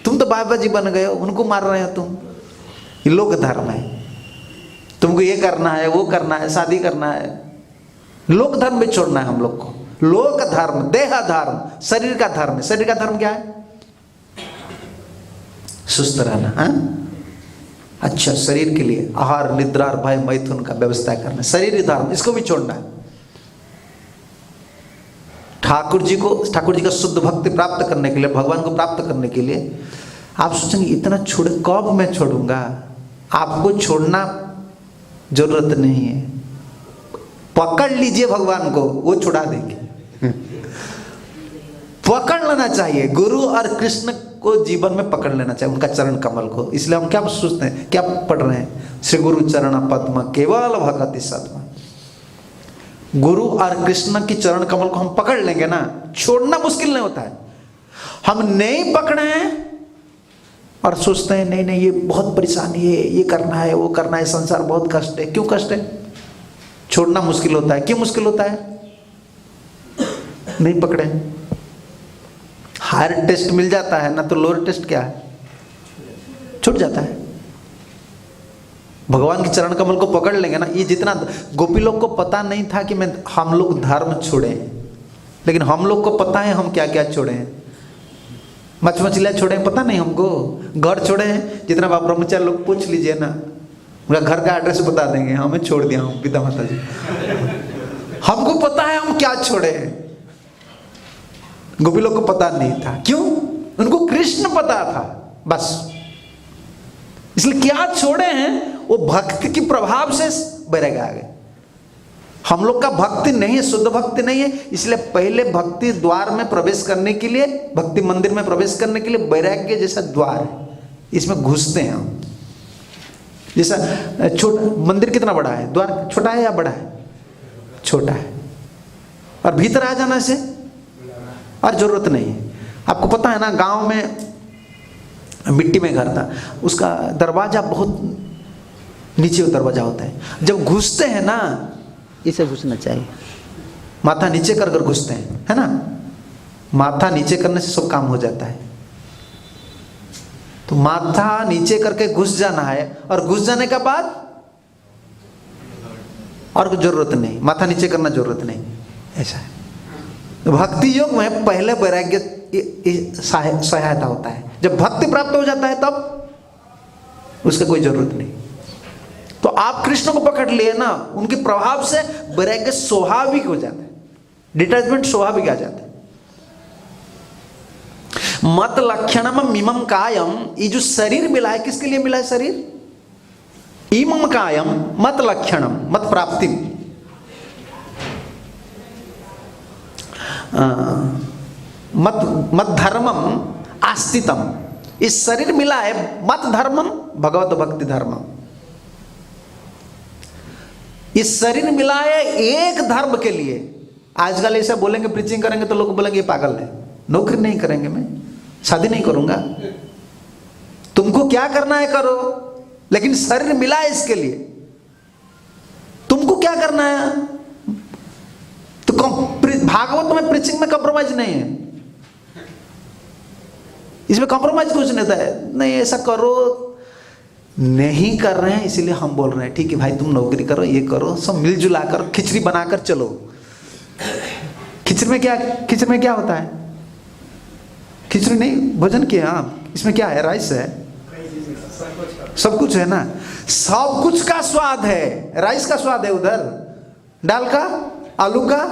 तुम तो बाबा जी बन गए हो, उनको मार रहे हो तुम। ये लोक धर्म है, तुमको ये करना है वो करना है, शादी करना है। लोक धर्म भी छोड़ना है हम लोग को। लोक धर्म देह धर्म शरीर का धर्म है। शरीर का धर्म क्या है? सुस्त रहना है। अच्छा, शरीर के लिए आहार निद्रा और भय मैथुन का व्यवस्था करना, शरीर धर्म, इसको भी छोड़ना है। ठाकुर जी का शुद्ध भक्ति प्राप्त करने के लिए, भगवान को प्राप्त करने के लिए आप सोचेंगे इतना छोड़े, कब मैं छोड़ूंगा? आपको छोड़ना जरूरत नहीं है, पकड़ लीजिए भगवान को, वो छुड़ा देंगे। पकड़ लेना चाहिए, गुरु और कृष्ण को जीवन में पकड़ लेना चाहिए, उनका चरण कमल को। इसलिए हम क्या सोचते हैं, क्या पढ़ रहे हैं? श्री गुरु चरण पद्म केवल भगति सद्म। गुरु और कृष्ण की चरण कमल को हम पकड़ लेंगे ना, छोड़ना मुश्किल नहीं होता है। हम नहीं पकड़े हैं और सोचते हैं नहीं नहीं ये बहुत परेशानी है, ये करना है वो करना है, संसार बहुत कष्ट है। क्यों कष्ट है? छोड़ना मुश्किल होता है। क्यों मुश्किल होता है? नहीं पकड़े। हायर टेस्ट मिल जाता है ना, तो लोअर टेस्ट क्या है? छूट जाता है। भगवान के चरण कमल को पकड़ लेंगे ना, ये जितना गोपी लोग को पता नहीं था कि मैं हम लोग धर्म छोड़े, लेकिन हम लोग को पता है हम क्या क्या छोड़े हैं। मछलियाँ छोड़े हैं पता नहीं हमको, घर छोड़े हैं। जितना बाप ब्रह्मचारी लोग पूछ लीजिए ना, उनका घर का एड्रेस बता देंगे, हमें छोड़ दिया हूँ पिता माता जी। हमको पता है हम क्या छोड़े हैं, गोपी लोग को पता नहीं था। क्यों? उनको कृष्ण पता था बस। इसलिए क्या छोड़े हैं, वो भक्ति की प्रभाव से बैराग आ गए। हम लोग का भक्ति नहीं है, शुद्ध भक्ति नहीं है, इसलिए पहले भक्ति द्वार में प्रवेश करने के लिए, भक्ति मंदिर में प्रवेश करने के लिए वैराग्य जैसा द्वार है, इसमें घुसते हैं हम। जैसा मंदिर कितना बड़ा है, द्वार छोटा है या बड़ा है? छोटा है। और भीतर आ जाना से और जरूरत नहीं है। आपको पता है ना, गांव में मिट्टी में घर था, उसका दरवाजा बहुत नीचे दरवाजा होता है। जब घुसते हैं ना, इसे घुसना चाहिए, माथा नीचे कर कर घुसते हैं, है ना। माथा नीचे करने से सब काम हो जाता है। तो माथा नीचे करके घुस जाना है, और घुस जाने के बाद और कुछ जरूरत नहीं, माथा नीचे करना जरूरत नहीं, ऐसा है। भक्ति योग में पहले वैराग्य सहायता होता है। जब भक्ति प्राप्त हो जाता है तब उसका कोई जरूरत नहीं। तो आप कृष्ण को पकड़ लिए ना, उनके प्रभाव से वैराग्य स्वाभाविक हो जाता है, डिटैचमेंट स्वाभाविक आ जाता है। मत लक्षणम मिमम कायम, ये जो शरीर मिला है किसके लिए मिला है? शरीर। इमम कायम मत लक्षणम, मत प्राप्ति, मत धर्मम आस्तितम, इस शरीर मिला है मत धर्मम भगवत भक्ति धर्मम। इस शरीर मिला है एक धर्म के लिए। आजकल ऐसा बोलेंगे, प्रीचिंग करेंगे तो लोग बोलेंगे ये पागल है, नौकरी नहीं करेंगे, मैं शादी नहीं करूंगा। तुमको क्या करना है करो, लेकिन शरीर मिला है इसके लिए। तुमको क्या करना है? तो भागवत में प्रीचिंग में कॉम्प्रोमाइज नहीं है, इसमें कॉम्प्रोमाइज कुछ नहीं है। नहीं ऐसा करो, नहीं कर रहे हैं इसीलिए हम बोल रहे हैं ठीक है भाई तुम नौकरी करो, ये करो, सब मिलजुला कर खिचड़ी बनाकर चलो। खिचड़ी में क्या होता है? खिचड़ी नहीं, भोजन किया आप, इसमें क्या है? राइस है, सब कुछ है ना, सब कुछ का स्वाद है। राइस का स्वाद है, उधर दाल का, आलू का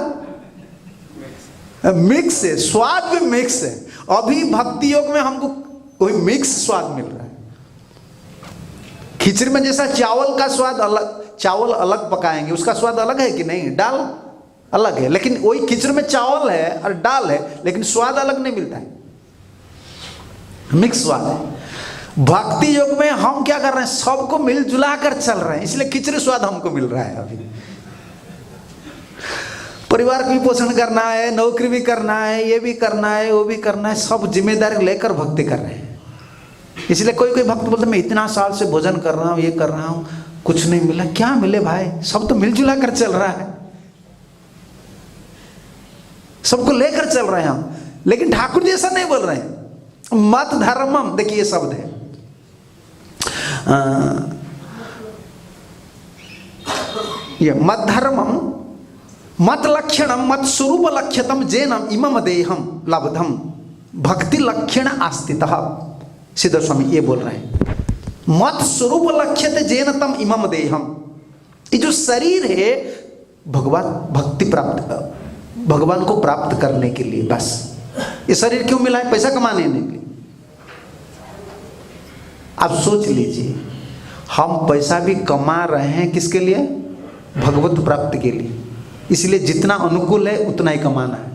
मिक्स है, स्वाद भी मिक्स है। अभी भक्ति योग में हमको कोई मिक्स स्वाद मिल रहा है। खिचड़ी में जैसा चावल का स्वाद अलग, चावल अलग पकाएंगे उसका स्वाद अलग है कि नहीं, दाल अलग है, लेकिन वही खिचड़ी में चावल है और दाल है, लेकिन स्वाद अलग नहीं मिलता है, मिक्स स्वाद है। भक्ति योग में हम क्या कर रहे हैं? सबको मिलजुला कर चल रहे हैं, इसलिए खिचड़ी स्वाद हमको मिल रहा है। अभी परिवार को भी पोषण करना है, नौकरी भी करना है, ये भी करना है, वो भी करना है, सब जिम्मेदारी लेकर भक्ति कर रहे हैं। इसलिए कोई कोई भक्त बोलते मैं इतना साल से भोजन कर रहा हूँ, ये कर रहा हूँ, कुछ नहीं मिला। क्या मिले भाई? सब तो मिलजुला कर चल रहा है, सबको लेकर चल रहे हैं हम, लेकिन ठाकुर जी ऐसा नहीं बोल रहे हैं। मत धर्मम, देखिए ये शब्द है, ये मत धर्मम मत लक्षणम मत स्वरूप लक्ष्यतम जैनम इमम देहम लब्धम भक्ति लक्षण आस्थितः। सिद्ध स्वामी ये बोल रहे हैं, मत स्वरूप लक्ष्यते जैन तम इमम देहम। ये जो शरीर है भगवान भक्ति प्राप्त, भगवान को प्राप्त करने के लिए बस। ये शरीर क्यों मिला है? पैसा कमाने के लिए। आप सोच लीजिए, हम पैसा भी कमा रहे हैं किसके लिए? भगवत प्राप्ति के लिए। इसलिए जितना अनुकूल है उतना ही कमाना है।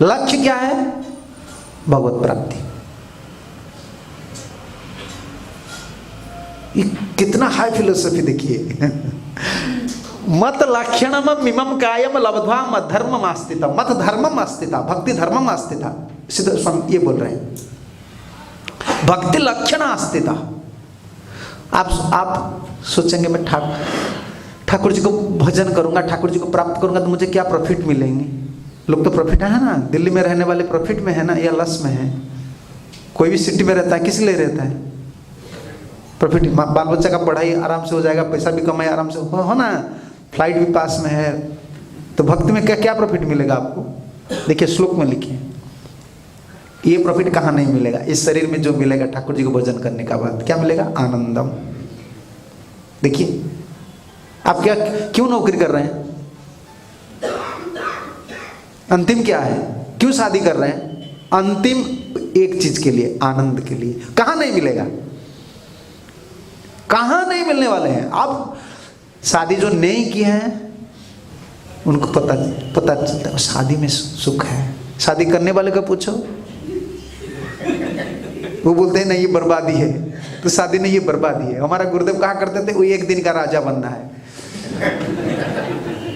लक्ष्य क्या है? भगवत प्राप्ति। ये कितना हाई फिलोसफी देखिए। मत लक्षणम मिमम कायम लब्ध्वा मत धर्मम आस्थिता, मत धर्मम आस्थिता, भक्ति धर्मम आस्थिता। सिद्ध स्वामी ये बोल रहे हैं, भक्ति लक्षण आस्थिता। आप सोचेंगे मैं ठाकुर जी को भजन करूंगा, ठाकुर जी को प्राप्त करूंगा तो मुझे क्या प्रॉफिट मिलेंगे? लोग तो प्रॉफिट है ना, दिल्ली में रहने वाले प्रॉफिट में है ना, या लस में है। कोई भी सिटी में रहता है किस लिए रहता है? प्रॉफिट, बाल बच्चा का पढ़ाई आराम से हो जाएगा, पैसा भी कमाई आराम से हो ना, फ्लाइट भी पास में है, तो भक्ति में क्या क्या प्रॉफिट मिलेगा आपको? देखिए श्लोक में लिखिए, ये प्रॉफिट कहाँ नहीं मिलेगा? इस शरीर में जो मिलेगा ठाकुर जी को भजन करने का बाद क्या मिलेगा? आनंदम। देखिए आप क्या क्यों नौकरी कर रहे हैं? अंतिम क्या है? क्यों शादी कर रहे हैं? अंतिम एक चीज के लिए, आनंद के लिए। कहाँ नहीं मिलेगा? कहाँ नहीं मिलने वाले हैं? आप शादी जो नहीं की है उनको पता चलता है शादी में सुख है। शादी करने वाले को पूछो, वो बोलते हैं नहीं ये बर्बादी है, तो शादी नहीं, ये बर्बादी है। हमारा गुरुदेव कहा करते थे वो एक दिन का राजा बनना है।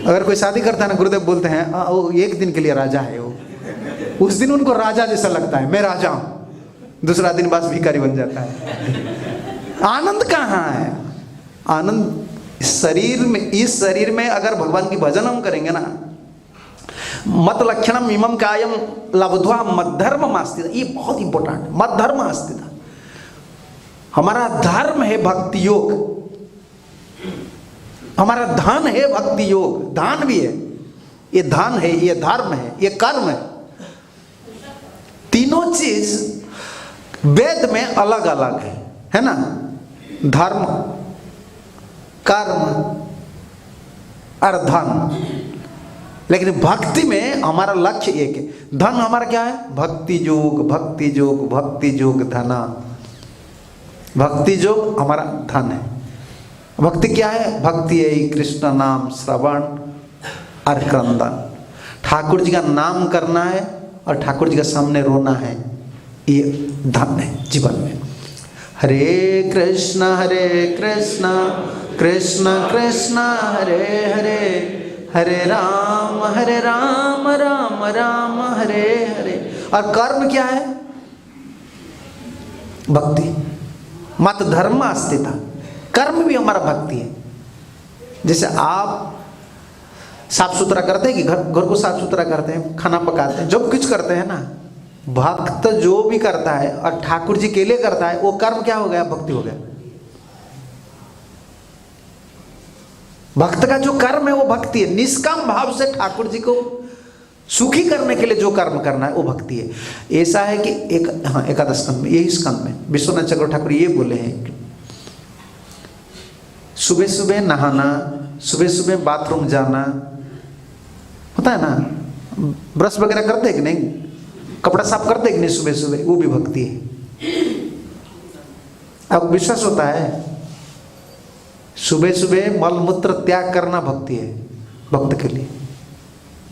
अगर कोई शादी करता है ना, गुरुदेव बोलते हैं वो एक दिन के लिए राजा है, वो उस दिन उनको राजा जैसा लगता है, मैं राजा हूं। दूसरा दिन बस भिखारी बन जाता है। आनंद कहाँ है? आनंद शरीर में, इस शरीर में अगर भगवान की भजन हम करेंगे ना, मत लक्षणम इमम कायम लब्ध्वा मद्धर्म आस्थिता, ये बहुत इंपॉर्टेंट है। मद्धर्म आस्थिता, हमारा धर्म है भक्ति योग, हमारा धन है भक्ति योग। दान भी है, ये धन है, ये धर्म है, ये कर्म है। तीनों चीज वेद में अलग अलग है ना? धर्म, कर्म और धन, लेकिन भक्ति में हमारा लक्ष्य एक है। धन हमारा क्या है? भक्ति योग, भक्ति योग, भक्ति योग धना। भक्ति योग हमारा धन है। भक्ति क्या है? भक्ति है कृष्ण नाम श्रवण और क्रंदन। ठाकुर जी का नाम करना है और ठाकुर जी के सामने रोना है, ये धन है जीवन में। हरे कृष्ण कृष्ण कृष्ण हरे हरे, हरे राम राम राम हरे हरे। और कर्म क्या है? भक्ति। मत धर्म अस्थिता, कर्म भी हमारा भक्ति है। जैसे आप साफ सुथरा करते हैं कि घर को साफ सुथरा करते हैं, खाना पकाते हैं, जो कुछ करते हैं ना, भक्त जो भी करता है और ठाकुर जी के लिए करता है, वो कर्म क्या हो गया? भक्ति हो गया। भक्त का जो कर्म है वो भक्ति है। निष्काम भाव से ठाकुर जी को सुखी करने के लिए जो कर्म करना है वो भक्ति है। ऐसा है कि एकादश स्कंद में, यही स्कंद में विश्वनाथ चक्र ठाकुर ये बोले हैं, सुबह सुबह नहाना, सुबह सुबह बाथरूम जाना, होता है ना, ब्रश वगैरह करते हैं कि नहीं, कपड़ा साफ करते हैं कि नहीं सुबह सुबह, वो भी भक्ति है। अब विश्वास होता है सुबह सुबह मल मूत्र त्याग करना भक्ति है भक्त के लिए।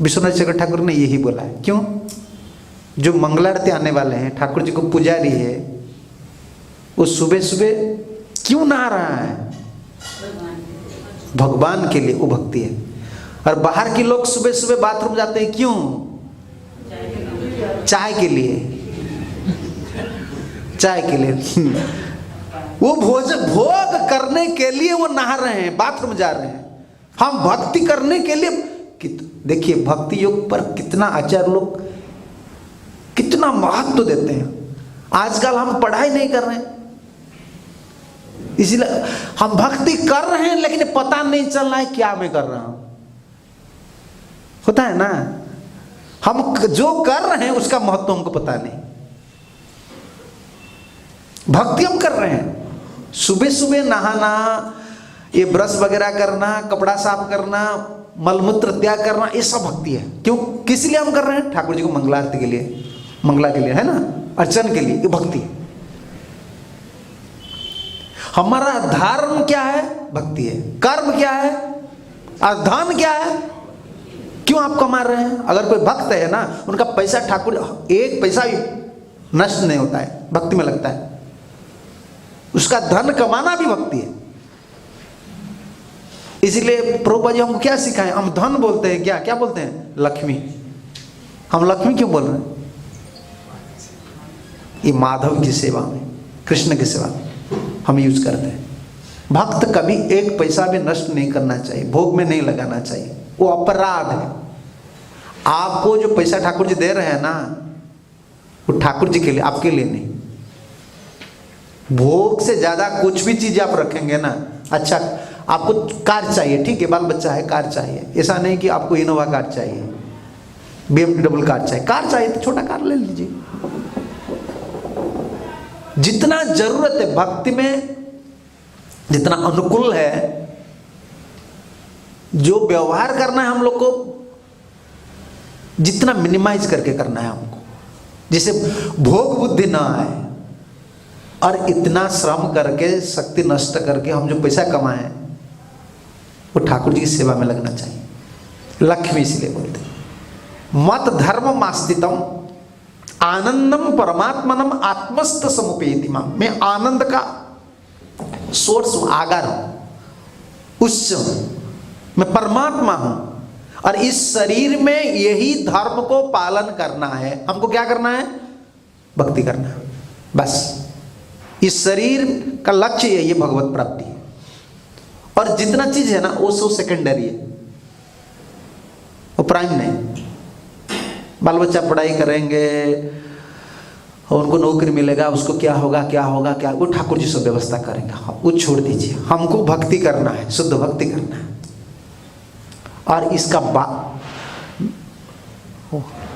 विश्वनाथ चक्र ठाकुर ने यही बोला है। क्यों? जो मंगलारती आने वाले हैं, ठाकुर जी को पुजारी है, वो सुबह सुबह क्यों नहा रहा है? भगवान के लिए, वो भक्ति है। और बाहर के लोग सुबह सुबह बाथरूम जाते हैं क्यों? चाय के लिए, चाय के लिए। वो भोग करने के लिए वो नहा रहे हैं, बाथरूम जा रहे हैं। हम भक्ति करने के लिए, देखिए भक्ति योग पर कितना आचार्य लोग कितना महत्व देते हैं। आजकल हम पढ़ाई नहीं कर रहे हैं, इसलिए हम भक्ति कर रहे हैं लेकिन पता नहीं चल रहा है क्या मैं कर रहा हूं। होता है ना, हम जो कर रहे हैं उसका महत्व हमको पता नहीं। भक्ति हम कर रहे हैं, सुबह सुबह नहाना, ये ब्रश वगैरह करना, कपड़ा साफ करना, मलमूत्र त्याग करना, ये सब भक्ति है। क्यों? किस लिए हम कर रहे हैं? ठाकुर जी को मंगलारती के लिए, मंगला के लिए, है ना, अर्चन के लिए, ये भक्ति है। हमारा धर्म क्या है? भक्ति है। कर्म क्या है? और धन क्या है? क्यों आप कमा रहे हैं? अगर कोई भक्त है ना, उनका पैसा ठाकुर, एक पैसा भी नष्ट नहीं होता है, भक्ति में लगता है। उसका धन कमाना भी भक्ति है। इसलिए प्रभुपाद जी हमको क्या सिखाएं? हम धन बोलते हैं, क्या क्या बोलते हैं? लक्ष्मी। हम लक्ष्मी क्यों बोल रहे हैं? ये माधव की सेवा में, कृष्ण की सेवा में हम यूज करते हैं। भक्त कभी एक पैसा भी नष्ट नहीं करना चाहिए, भोग में नहीं लगाना चाहिए, वो अपराध है। आपको जो पैसा ठाकुर जी दे रहे हैं ना, वो ठाकुर जी के लिए, आपके लिए नहीं। भोग से ज्यादा कुछ भी चीज आप रखेंगे ना, अच्छा आपको कार चाहिए, ठीक है, बाल बच्चा है, कार चाहिए, ऐसा नहीं कि आपको इनोवा कार चाहिए, BMW कार चाहिए, कार चाहिए तो छोटा कार ले लीजिए। जितना जरूरत है भक्ति में, जितना अनुकूल है, जो व्यवहार करना है हम लोग को जितना मिनिमाइज करके करना है हमको, जिसे भोग बुद्धि ना आए। और इतना श्रम करके, शक्ति नष्ट करके हम जो पैसा कमाए वो ठाकुर जी की सेवा में लगना चाहिए। लक्ष्मी इसलिए बोलते मत धर्म मास्तितम आनंदम परमात्मनम आत्मस्थ समुपेति मां। मैं आनंद का सोर्स हूं, आगार हूं, उच्च हूं, मैं परमात्मा हूं। और इस शरीर में यही धर्म को पालन करना है। हमको क्या करना है? भक्ति करना है, बस। इस शरीर का लक्ष्य यही है, भगवत प्राप्ति है। और जितना चीज है ना वो सब सेकेंडरी है, वो प्राइम नहीं। बाल बच्चा पढ़ाई करेंगे और उनको नौकरी मिलेगा, उसको क्या होगा क्या होगा क्या, वो ठाकुर जी सब व्यवस्था करेंगे, वो छोड़ दीजिए। हमको भक्ति करना है, शुद्ध भक्ति करना है। और इसका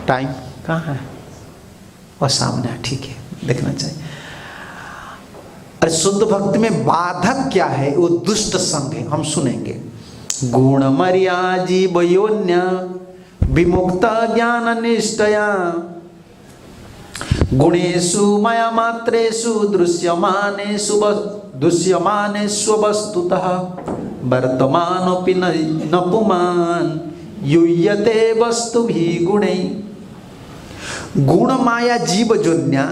टाइम कहाँ है? और सामने है, ठीक है, देखना चाहिए। और शुद्ध भक्ति में बाधक क्या है? वो दुष्ट संग है, हम सुनेंगे। गुण मर्या जीवयोन्य विमुक्त ज्ञान निष्ठया गुणेषु मया मात्रेषु दृश्यमानेषु वस्तुतः वर्तमानोऽपि न पुमान् युयते वस्तुभिः गुणैः। गुण माया जीवजन्या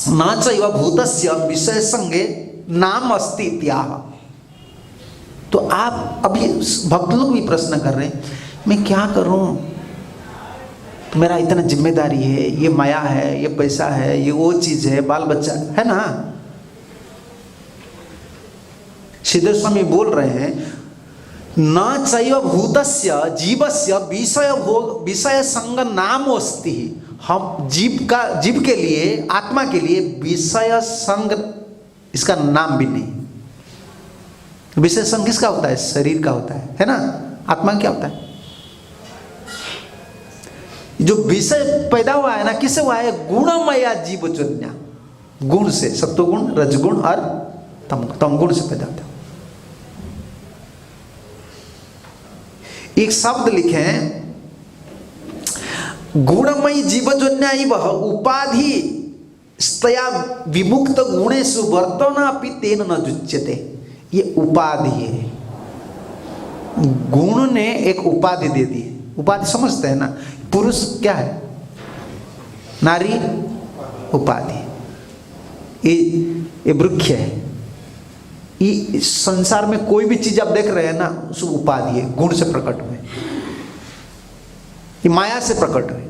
न चैव भूतस्य विषय संगे नाम अस्ति इत्याह। तो आप अभी भक्त लोग भी प्रश्न कर रहे हैं, मैं क्या करूं, तो मेरा इतना जिम्मेदारी है, ये माया है, ये पैसा है, ये वो चीज है, बाल बच्चा है ना। सिद्धेश्वर स्वामी बोल रहे हैं न चैव भूतस्य जीवस्य विषय संग नाम अस्ति। हम जीव के लिए, आत्मा के लिए विषय संग इसका नाम भी नहीं। विषय संग किसका होता है? शरीर का होता है ना। आत्मा क्या होता है? जो विषय पैदा हुआ है ना, किससे हुआ है? गुणमया जीवजन्या, गुण से, सत्वगुण, रजगुण और तमगुण से पैदा होता है। एक शब्द लिखे, गुणमयी जीवजन्या इव उपाधि स्तया विमुक्त गुणेषु वर्तनापि तेन न जुच्यते। ये उपाधि है, गुण ने एक उपाधि दे दी है। उपाधि समझते हैं ना? पुरुष क्या है? नारी उपाधि, ये वृक्ष है। ये संसार में कोई भी चीज आप देख रहे हैं ना, उस उपाधि है, गुण से प्रकट हुए, ये माया से प्रकट हुए।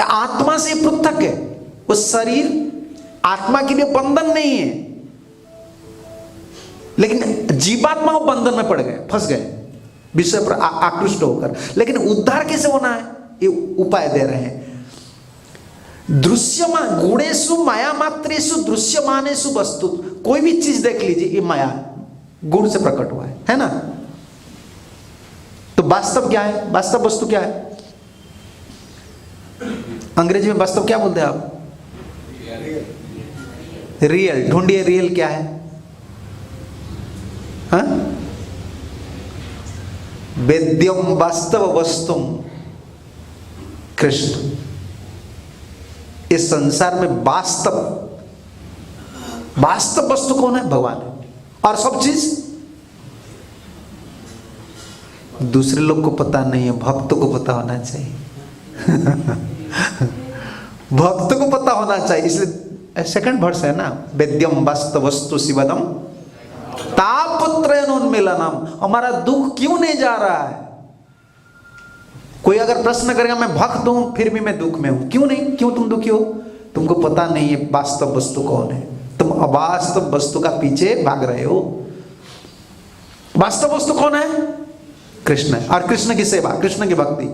आत्मा से पृथक है। वो शरीर आत्मा के लिए बंधन नहीं है, लेकिन जीवात्मा वो बंधन में पड़ गए, फंस गए विषय पर आकृष्ट होकर। लेकिन उद्धार कैसे होना है, ये उपाय दे रहे हैं। दृश्यमान गुणेषु माया मात्रेषु दृश्यमानेषु वस्तु। कोई भी चीज देख लीजिए, ये माया गुण से प्रकट हुआ है ना। तो वास्तव क्या है? वास्तव वस्तु क्या है? अंग्रेजी में वास्तव क्या बोलते हैं आप? रियल। ढूंढिए, रियल क्या है? हाँ? वेद्यम वास्तव वस्तुम कृष्ण। इस संसार में वास्तव वस्तु कौन है? भगवान है। और सब चीज दूसरे लोग को पता नहीं है, भक्तों को पता होना चाहिए। भक्तों को पता होना चाहिए, इसलिए सेकंड वर्स है ना, वेद्यम वास्तव वस्तु शिवदम तापत्रयोन्मिलनम। हमारा दुख क्यों नहीं जा रहा है? कोई अगर प्रश्न करेगा मैं भक्त हूं फिर भी मैं दुख में हूं, क्यों नहीं? क्यों तुम दुखी हो? तुमको पता नहीं है वास्तव वस्तु कौन है। तुम अवास्तव वस्तु का पीछे भाग रहे हो। वास्तव वस्तु कौन है? कृष्ण है। और कृष्ण की सेवा, कृष्ण की भक्ति,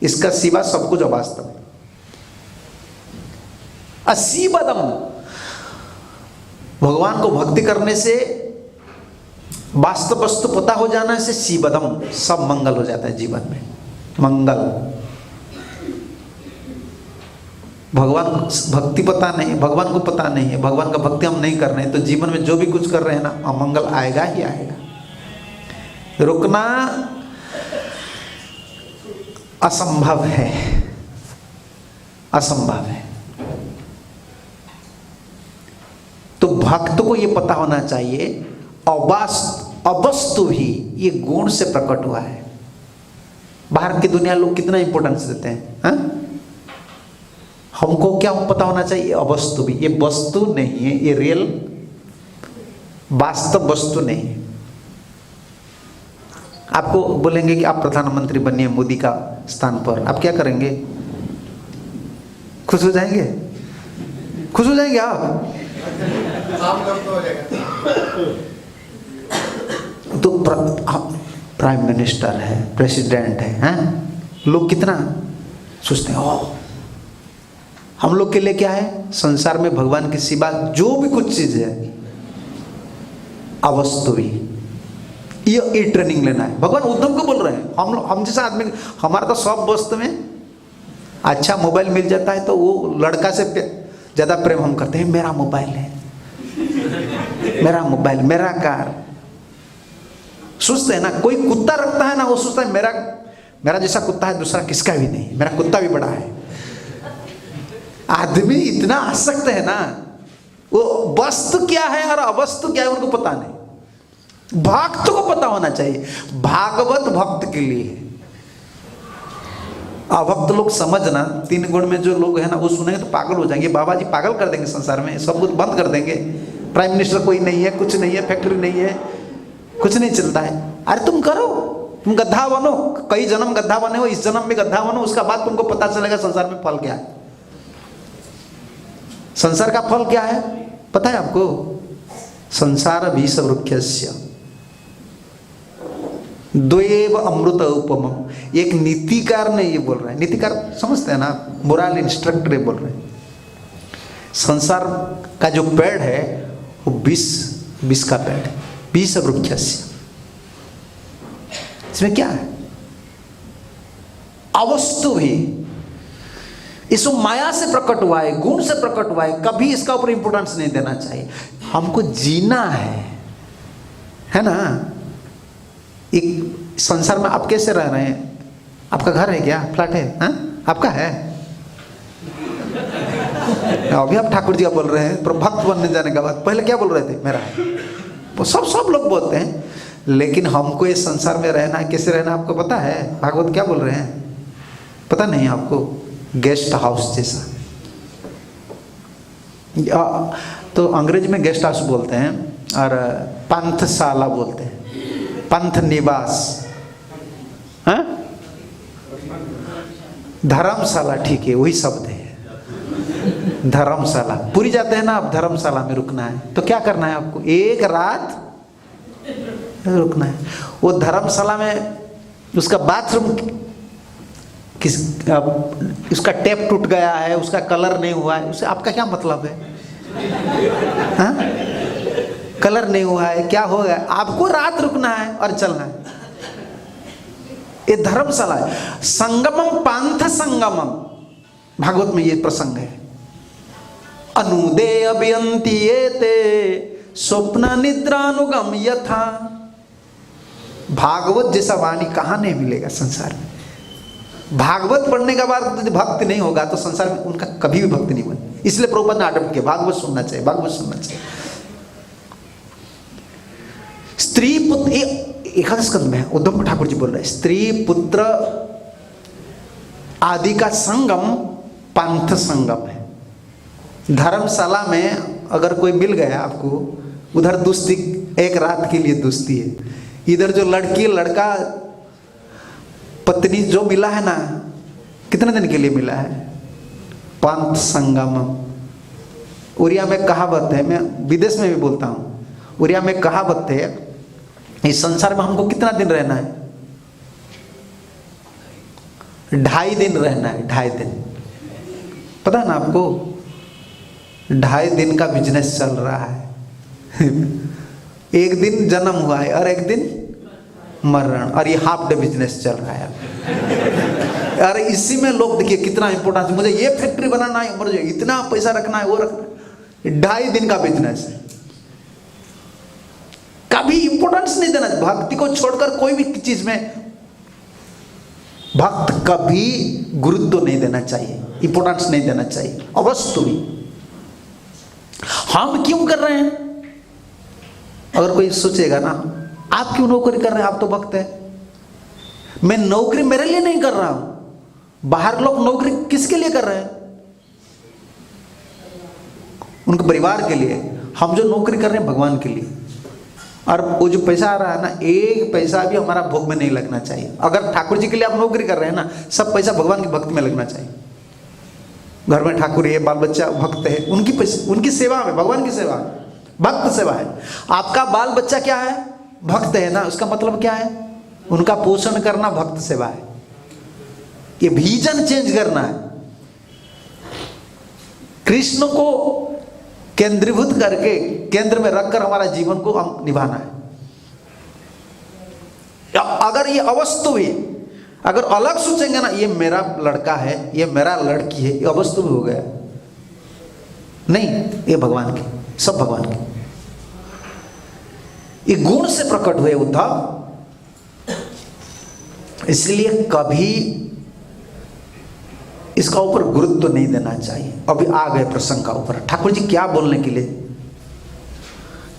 इसका सिवा सब कुछ अवास्तव है। असीबदम, भगवान को भक्ति करने से, वास्तव वस्तु पता हो जाने से सीबदम, सब मंगल हो जाता है जीवन में, मंगल। भगवान भक्ति पता नहीं, भगवान को पता नहीं है, भगवान का भक्ति हम नहीं कर रहे हैं, तो जीवन में जो भी कुछ कर रहे हैं ना, अमंगल आएगा ही आएगा। रुकना असंभव है, असंभव है। तो भक्त को ये पता होना चाहिए, अवस्तु ही ये गुण से प्रकट हुआ है। बाहर की दुनिया लोग कितना इंपॉर्टेंस देते हैं, हा? हमको क्या पता होना चाहिए, अवस्तु भी, ये वस्तु नहीं है, ये रियल वास्तव वस्तु नहीं है। आपको बोलेंगे कि आप प्रधानमंत्री बनिए मोदी का स्थान पर, आप क्या करेंगे? खुश हो जाएंगे? खुश हो जाएंगे आप? तो प्राइम मिनिस्टर है, प्रेसिडेंट है, हैं? लोग कितना सोचते हैं, ओह हम लोग के लिए क्या है संसार में, भगवान के सिवा जो भी कुछ चीज है अवस्तु ही, ये ट्रेनिंग लेना है। भगवान उद्धव को बोल रहे हैं, हम जैसा आदमी, हमारा तो सब वस्तु में अच्छा मोबाइल मिल जाता है तो वो लड़का से ज्यादा प्रेम हम करते हैं, मेरा मोबाइल है, मेरा मोबाइल, मेरा कार। सोचते हैं ना, कोई कुत्ता रखता है ना, वो सोचता है मेरा जैसा कुत्ता है दूसरा किसका भी नहीं, मेरा कुत्ता भी बड़ा है। आदमी इतना आसक्त है ना, वो वस्तु क्या है और अवस्तु क्या है उनको पता नहीं। भक्त को पता होना चाहिए, भागवत भक्त के लिए है। अभक्त लोग समझना, 3 गुण में जो लोग हैं ना, वो सुनेंगे तो पागल हो जाएंगे। बाबा जी पागल कर देंगे संसार में, सब कुछ बंद कर देंगे, प्राइम मिनिस्टर कोई नहीं है, कुछ नहीं है, फैक्ट्री नहीं है, कुछ नहीं चलता है। अरे तुम करो, तुम गधा बनो, कई जन्म गधा बने हो, इस जन्म में गधा बनो, उसका बाद तुमको पता चलेगा संसार में फल क्या है। संसार का फल क्या है पता है आपको? संसार विषवृक्षस्य द्वेव अमृत उपमम। एक नीतिकार ने ये बोल रहा है, नीतिकार समझते हैं ना, मोरल इंस्ट्रक्टर बोल रहे हैं, संसार का जो पेड़ है वो विष का पेड़ है, विषवृक्षस्य। इसमें क्या है? अवस्तु भी, इसको माया से प्रकट हुआ है, गुण से प्रकट हुआ है, कभी इसका ऊपर इंपोर्टेंस नहीं देना चाहिए। हमको जीना है ना। एक संसार में आप कैसे रह रहे हैं? आपका घर है क्या? फ्लैट है? हा? आपका है? अभी आप ठाकुर जी का बोल रहे हैं, पर भक्त बनने जाने के बाद पहले क्या बोल रहे थे? मेरा है। वो सब लोग बोलते हैं, लेकिन हमको इस संसार में रहना है, कैसे रहना आपको पता है? भागवत क्या बोल रहे हैं पता नहीं आपको? गेस्ट हाउस जैसा। तो अंग्रेजी में गेस्ट हाउस बोलते हैं और पंथशाला बोलते हैं, पंथ निवास, हाँ? धर्मशाला, ठीक है, वही शब्द है, धर्मशाला। पूरी जाते हैं ना आप, धर्मशाला में रुकना है तो क्या करना है आपको? 1 रात रुकना है। वो धर्मशाला में उसका बाथरूम उसका टैप टूट गया है, उसका कलर नहीं हुआ है, उससे आपका क्या मतलब है? हाँ? कलर नहीं हुआ है, क्या हो गया? आपको रात रुकना है और चलना है। ये धर्मशाला है। संगमम पांथ संगमम, भागवत में ये प्रसंग है। अनुदे अभियंती एते स्वप्न निद्रानुगम यथा। भागवत जैसा वाणी कहाँ नहीं मिलेगा संसार में। भागवत पढ़ने के बाद तो भक्ति नहीं होगा तो संसार में उनका कभी भी भक्ति नहीं बने। इसलिए प्रभुपाद ने आडम्बर किया, भागवत सुनना चाहिए, भागवत सुनना चाहिए। स्त्री पुत्र, एकादश स्कंद में उद्धव ठाकुर जी बोल रहे हैं, स्त्री पुत्र आदि का संगम पंथ संगम है। धर्मशाला में अगर कोई मिल गया आपको, उधर दोस्ती 1 रात के लिए दोस्ती है, इधर जो लड़की लड़का पत्नी जो मिला है ना, कितने दिन के लिए मिला है? पंथ संगम। उड़िया में कहावत है, मैं विदेश में भी बोलता हूँ, उड़िया में कहावत है, इस संसार में हमको कितना दिन रहना है? 2.5 दिन रहना है, 2.5 दिन। पता है ना आपको? 2.5 दिन का बिजनेस चल रहा है। एक दिन जन्म हुआ है और एक दिन मरण, और ये हाफ डे बिजनेस चल रहा है। अरे इसी में लोग देखिए कितना इंपॉर्टेंस, मुझे ये फैक्ट्री बनाना है, मुझे इतना पैसा रखना है, वो रखना है। 2.5 दिन का बिजनेस है। कभी इंपॉर्टेंस नहीं देना। भक्ति को छोड़कर कोई भी चीज में भक्त कभी गुरुत्व नहीं देना चाहिए, इंपॉर्टेंस नहीं देना चाहिए। अवश्य भी हम क्यों कर रहे हैं? अगर कोई सोचेगा ना, आप क्यों नौकरी कर रहे हैं, आप तो भक्त हैं। मैं नौकरी मेरे लिए नहीं कर रहा हूं। बाहर लोग नौकरी किसके लिए कर रहे हैं? उनके परिवार के लिए। हम जो नौकरी कर रहे हैं भगवान के लिए। और वो जो पैसा आ रहा है ना, एक पैसा भी हमारा भोग में नहीं लगना चाहिए। अगर ठाकुर जी के लिए आप नौकरी कर रहे हैं ना, सब पैसा भगवान की भक्ति में लगना चाहिए। घर में ठाकुर है, बाल बच्चा भक्त है, उनकी सेवा में, भगवान की सेवा में, भक्त सेवा है। आपका बाल बच्चा क्या है? भक्त है ना। उसका मतलब क्या है? उनका पोषण करना भक्त सेवा है। ये विजन चेंज करना है। कृष्ण को केंद्रीभूत करके केंद्र में रखकर हमारा जीवन को हम निभाना है। अगर ये अवस्तु है, अगर अलग सोचेंगे ना, ये मेरा लड़का है, ये मेरा लड़की है, ये अवस्तु भी हो गया। नहीं, ये भगवान के, सब भगवान के। ये गुण से प्रकट हुए उद्धव। इसलिए कभी इसका ऊपर गुरुत्व नहीं देना चाहिए। अभी आ गए प्रसंग का ऊपर। ठाकुर जी क्या बोलने के लिए,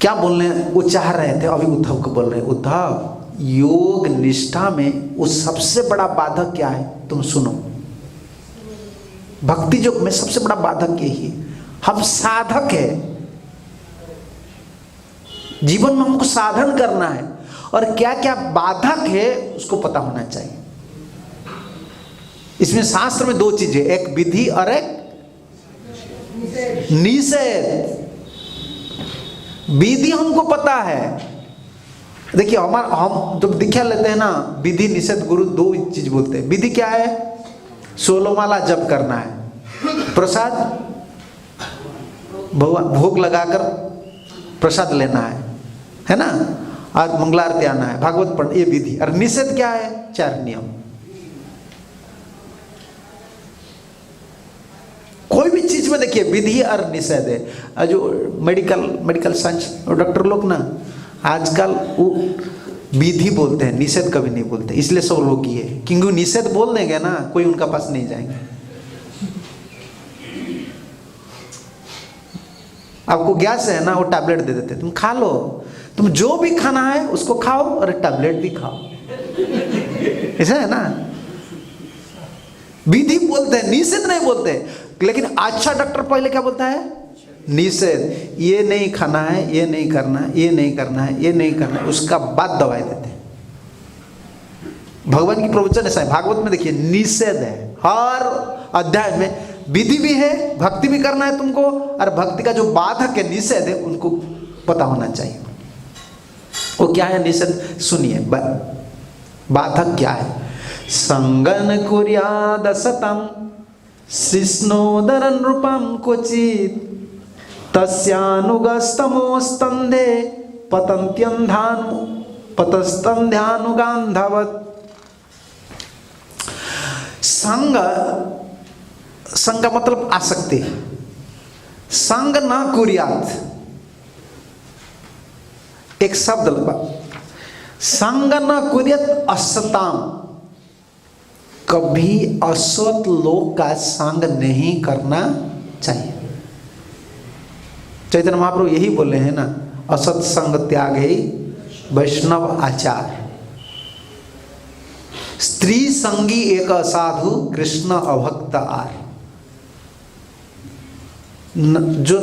क्या बोलने वो चाह रहे थे, अभी उद्धव को बोल रहे। उद्धव, योग निष्ठा में वो सबसे बड़ा बाधक क्या है? तुम सुनो। भक्ति योग में सबसे बड़ा बाधक यही है। हम साधक है, जीवन में हमको साधन करना है, और क्या क्या बाधक है उसको पता होना चाहिए। इसमें शास्त्र में 2 चीजें, एक विधि और एक निषेध। विधि हमको पता है। देखिए हम जब दीक्षा लेते हैं ना, विधि निषेध गुरु 2 चीज बोलते हैं। विधि क्या है? 16 माला जप करना है, प्रसाद भोग लगाकर प्रसाद लेना है ना, और मंगलारती आना है, भागवत पढ़ना, ये विधि। और निषेध क्या है? 4 नियम। कोई भी चीज में देखिए विधि और निषेध है। जो मेडिकल साइंस और डॉक्टर लोग ना आजकल वो विधि बोलते हैं, निषेध कभी नहीं बोलते। इसलिए सब लोग ये, क्योंकि निषेध बोल देंगे ना, कोई उनका पास नहीं जाएंगे। आपको गैस है ना, वो टैबलेट दे देते, तुम खा लो, तुम जो भी खाना है उसको खाओ और टैबलेट भी खाओ, ऐसा है ना। विधि बोलते हैं, निषेध नहीं बोलते। लेकिन अच्छा डॉक्टर पहले क्या बोलता है? निषेध। ये नहीं खाना है, ये नहीं करना है, ये नहीं करना है, ये नहीं करना है, उसका बाद दवाई देते हैं। भगवान की प्रवचन ऐसा है। भागवत में देखिए निषेध है, हर अध्याय में विधि भी है, भक्ति भी करना है तुमको, और भक्ति का जो बाधक है, निषेध है, उनको पता होना चाहिए। वो क्या है निषेध? सुनिए, बाधक क्या है? संगन कुर्याद सतम शिष्णोदरन रूपम क्वचित तस्यानुगस्तमोस्तंधे पतस्तंध्यानुगांधवत्। संग का मतलब आसक्ति। संग न कुर्यात, एक शब्द, संग न कुर्यात असताम। कभी असत लोग का संग नहीं करना चाहिए। चैतन्य महाप्रभु यही बोले हैं ना, असत संग त्याग ही वैष्णव आचार। स्त्री संगी एक असाधु कृष्ण अभक्त आर। जो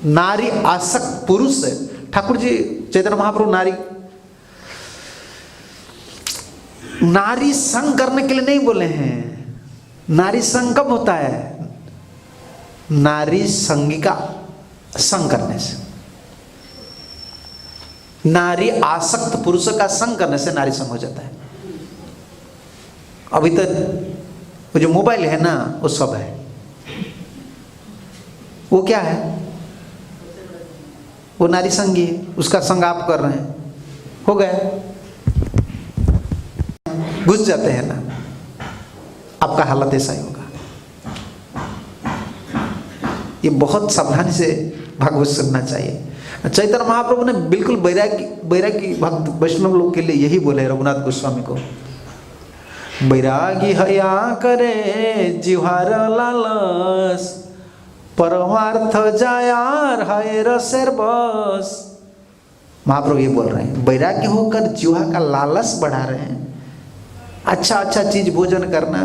नारी आसक्त पुरुष है, ठाकुर जी चैतन्य महाप्रभु नारी संग करने के लिए नहीं बोले हैं। नारी संग कब होता है? नारी संगी का संग करने से। नारी आसक्त पुरुष का संग करने से नारी संग हो जाता है। अभी तो वो जो मोबाइल है ना, वो सब है। वो क्या है? वो नारी संगी है, उसका संग आप कर रहे हैं, हो गया, घुस जाते हैं ना, आपका हालत ऐसा ही होगा। ये बहुत सावधानी से भागवत सुनना चाहिए। चैतन्य महाप्रभु ने बिल्कुल बैरागी भक्त वैष्णव लोग के लिए यही बोले रघुनाथ गोस्वामी को, बैरागी हया करे जिहार लालस, परमार्थ जायार है रसेर बस। महाप्रभु ये बोल रहे हैं, बैरागी होकर जिहा का लालस बढ़ा रहे हैं, अच्छा अच्छा चीज भोजन करना,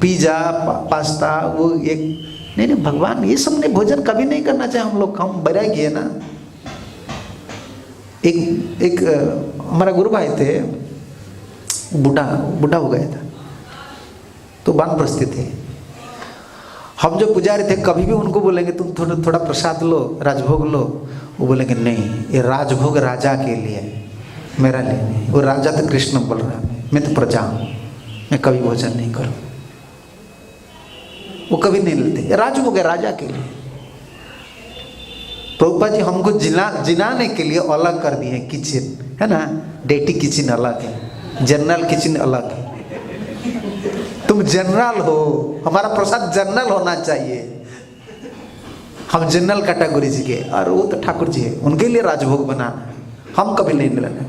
पिज्जा पास्ता वो एक नहीं भगवान ये सब नहीं, भोजन कभी नहीं करना चाहिए हम लोग। हम बैरागी है ना। एक हमारा गुरु भाई थे, बूढ़ा हो गया था, तो वानप्रस्थ थे। हम जो पुजारी थे कभी भी उनको बोलेंगे तुम थोड़ा प्रसाद लो, राजभोग लो, वो बोलेंगे नहीं ये राजभोग राजा के लिए, मेरा लिए नहीं। वो राजा तो कृष्ण बोल रहा है, मैं तो प्रजा हूँ, मैं कभी भोजन नहीं करूँ। वो कभी नहीं लेते, राजभोग है राजा के लिए। प्रभुपाद जी हमको जिनाने के लिए अलग कर दिए किचन, है ना, डेटी किचन अलग है, जनरल किचन अलग है। तुम जनरल हो, हमारा प्रसाद जनरल होना चाहिए, हम जनरल कैटेगरी जी के, और वो तो ठाकुर जी है, उनके लिए राजभोग बनाना है, हम कभी नहीं लेना।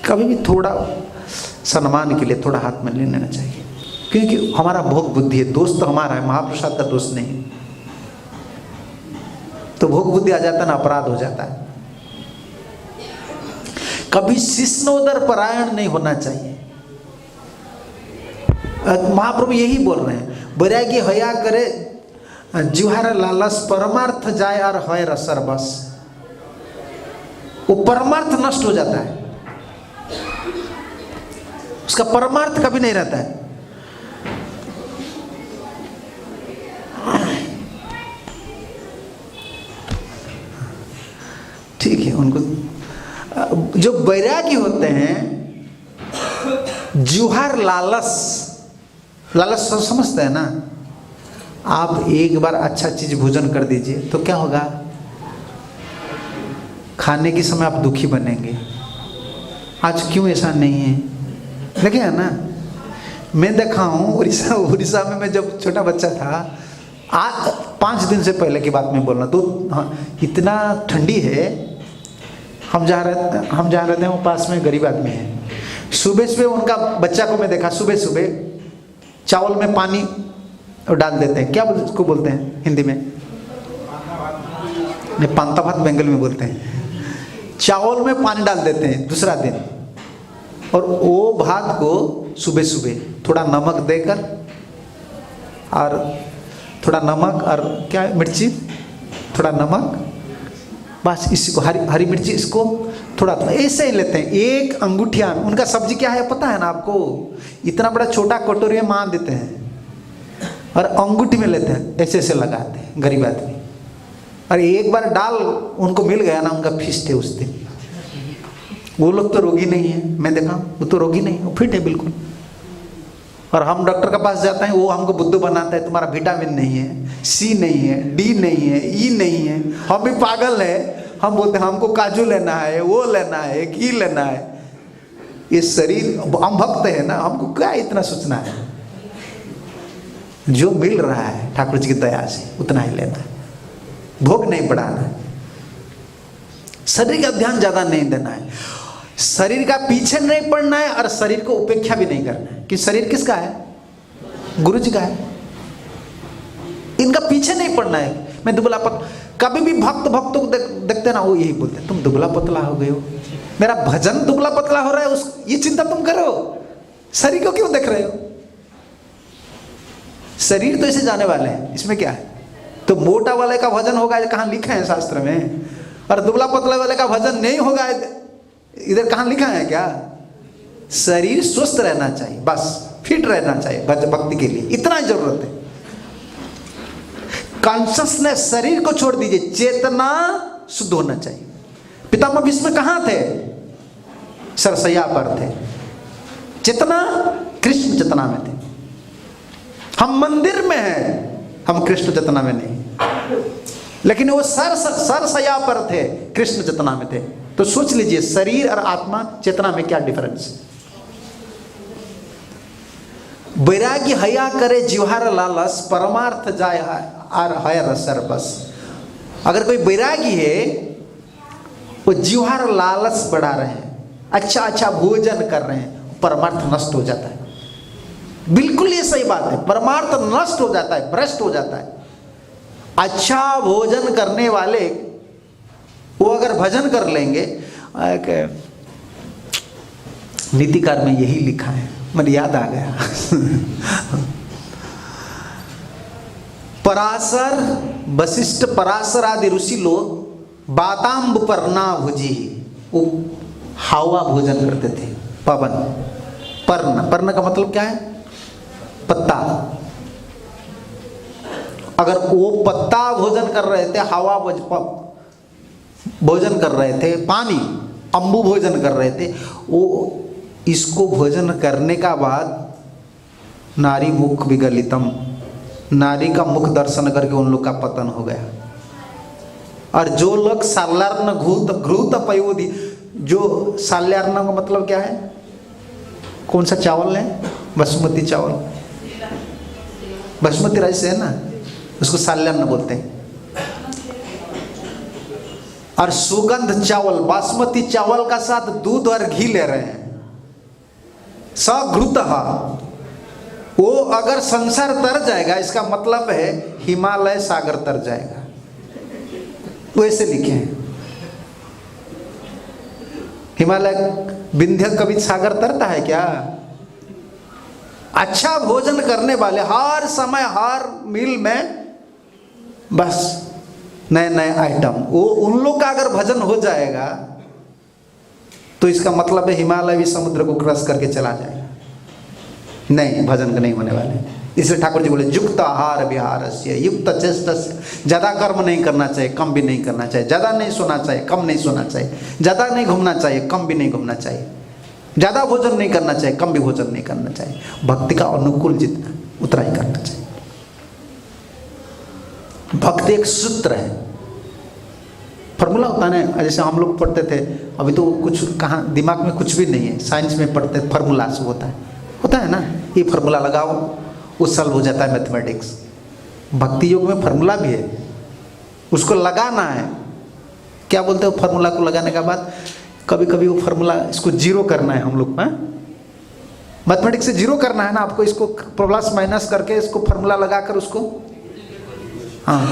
कभी भी थोड़ा सम्मान के लिए थोड़ा हाथ में ले लेना चाहिए, क्योंकि हमारा भोग बुद्धि है, दोस्त तो हमारा है, महाप्रसाद का दोस्त नहीं। तो भोग बुद्धि आ जाता है ना, अपराध हो जाता है। कभी शिष्णोदर परायण नहीं होना चाहिए। महाप्रभु यही बोल रहे हैं, बैरागी हया करे जिहार लालस, परमार्थ जाय और है रसर बस। वो परमार्थ नष्ट हो जाता है, उसका परमार्थ कभी नहीं रहता है। ठीक है, उनको जो बैरागी होते हैं, जुहार लालस समझते हैं ना। आप एक बार अच्छा चीज भोजन कर दीजिए तो क्या होगा, खाने के समय आप दुखी बनेंगे। आज क्यों ऐसा नहीं है, देखे है ना, मैं देखा हूँ उड़ीसा में, मैं जब छोटा बच्चा था, आज 5 दिन से पहले की बात में बोलना, तो हाँ, इतना ठंडी है, हम जहाँ रहते हैं वो पास में गरीब आदमी है। सुबह उनका बच्चा को मैं देखा, सुबह चावल में पानी डाल देते हैं, क्या उसको बोलते हैं हिंदी में, नहीं पांता भात बंगाल में बोलते हैं। चावल में पानी डाल देते हैं दूसरा दिन, और वो भात को सुबह थोड़ा नमक देकर, और थोड़ा नमक और क्या मिर्ची, थोड़ा नमक, बस इसी को हरी मिर्ची, इसको थोड़ा ऐसे ही लेते हैं। एक अंगूठिया में उनका सब्जी क्या है पता है ना आपको, इतना बड़ा छोटा कटोरी में मान देते हैं और अंगूठी में लेते हैं, ऐसे लगाते हैं गरीब आदमी। और एक बार डाल उनको मिल गया ना, उनका फीस्ट है उस दिन। वो लोग तो रोगी नहीं है, मैं देखा वो तो रोगी नहीं, वो फिट है बिल्कुल। और हम डॉक्टर के पास जाते हैं, वो हमको बुद्धू बनाता है, तुम्हारा विटामिन नहीं है, सी नहीं है, डी नहीं है, ई नहीं है। हम भी पागल है, हम बोलते हैं हमको काजू लेना है, वो लेना है, घी लेना है। ये शरीर, हम भक्त है ना, हमको क्या इतना सोचना है। जो मिल रहा है ठाकुर जी की दया से उतना ही लेना है, भोग नहीं बढ़ाना है, शरीर का ध्यान ज्यादा नहीं देना है, शरीर का पीछे नहीं पड़ना है, और शरीर को उपेक्षा भी नहीं करना है कि शरीर किसका है, गुरु जी का है। इनका पीछे नहीं पड़ना है। मैं दुबला कभी भी भक्तों को देखते ना, वो यही बोलते हैं तुम दुबला पतला हो गए हो, मेरा भजन दुबला पतला हो रहा है, ये चिंता तुम करो, शरीर को क्यों देख रहे हो। शरीर तो इसे जाने वाले हैं, इसमें क्या है। तो मोटा वाले का भजन होगा, कहाँ लिखा है शास्त्र में, और दुबला पतला वाले का भजन नहीं होगा, इधर कहाँ लिखा है क्या। शरीर स्वस्थ रहना चाहिए, बस फिट रहना चाहिए भक्ति के लिए, इतना ही जरूरत है। कॉन्शसनेस, शरीर को छोड़ दीजिए, चेतना शुद्ध होना चाहिए। पितामह भीष्म कहाँ थे, सरसैया पर थे, चेतना कृष्ण चेतना में थे। हम मंदिर में हैं, हम कृष्ण चेतना में नहीं, लेकिन वो सरसया पर थे, कृष्ण चेतना में थे। तो सोच लीजिए शरीर और आत्मा चेतना में क्या डिफरेंस है। वैराग्य हया करे जिह्वार लालस, परमार्थ जाय आर है रसर बस। अगर कोई वैरागी है, वो जिह्वार लालच बढ़ा रहे हैं, अच्छा अच्छा भोजन कर रहे हैं, परमार्थ नष्ट हो जाता है। बिल्कुल ये सही बात है, परमार्थ नष्ट हो जाता है, भ्रष्ट हो जाता है। अच्छा भोजन करने वाले वो अगर भजन कर लेंगे, नीतिकार में यही लिखा है, मुझे याद आ गया। पराशर वशिष्ठ पराशर आदि ऋषि लोग बाताम्ब पर्णा भुजी, वो हावा भोजन करते थे। पवन पर्ण, पर्ण का मतलब क्या है? पत्ता। अगर वो पत्ता भोजन कर रहे थे, हवा भोजन कर रहे थे, पानी अम्बु भोजन कर रहे थे, वो इसको भोजन करने का बाद नारी मुख विगलितम, नारी का मुख दर्शन करके उन लोग का पतन हो गया। और जो लोग साल्यार्ण घृत पयोधि, जो साल्यार्ण का मतलब क्या है? कौन सा चावल है? बासमती चावल, बासमती राइस है ना, उसको साल्यार्ण बोलते हैं। और सुगंध चावल, बासमती चावल का साथ दूध और घी ले रहे हैं, सघृत। वो अगर संसार तर जाएगा, इसका मतलब है हिमालय सागर तर जाएगा, वैसे लिखे हैं। हिमालय विंध्य कभी सागर तरता है क्या? अच्छा भोजन करने वाले हर समय हर मील में बस नए नए आइटम, वो उन लोग का अगर भजन हो जाएगा तो इसका मतलब है हिमालय भी समुद्र को क्रॉस करके चला जाएगा। नहीं, भजन नहीं होने वाले। इसलिए ठाकुर जी बोले युक्त आहार विहार से युक्त चेष्ट, ज़्यादा कर्म नहीं करना चाहिए, कम भी नहीं करना चाहिए। ज़्यादा नहीं सोना चाहिए, कम नहीं सोना चाहिए। ज़्यादा नहीं घूमना चाहिए, कम भी नहीं घूमना चाहिए। ज़्यादा भोजन नहीं करना चाहिए, कम भी भोजन नहीं करना चाहिए। भक्ति का अनुकूल जितना उतना ही करना चाहिए। भक्ति एक सूत्र है, फॉर्मूला होता है ना। जैसे हम लोग पढ़ते थे, अभी तो कुछ कहाँ दिमाग में कुछ भी नहीं है, साइंस में पढ़ते फार्मूला से होता है ना, ये फार्मूला लगाओ वो सॉल्व हो जाता है मैथमेटिक्स। भक्ति योग में फार्मूला भी है, उसको लगाना है। क्या बोलते हो? फार्मूला को लगाने के बाद कभी कभी वो फार्मूला इसको जीरो करना है हम लोग में, मैथमेटिक्स से जीरो करना है ना आपको। इसको प्लस माइनस करके इसको फार्मूला लगाकर उसको, हाँ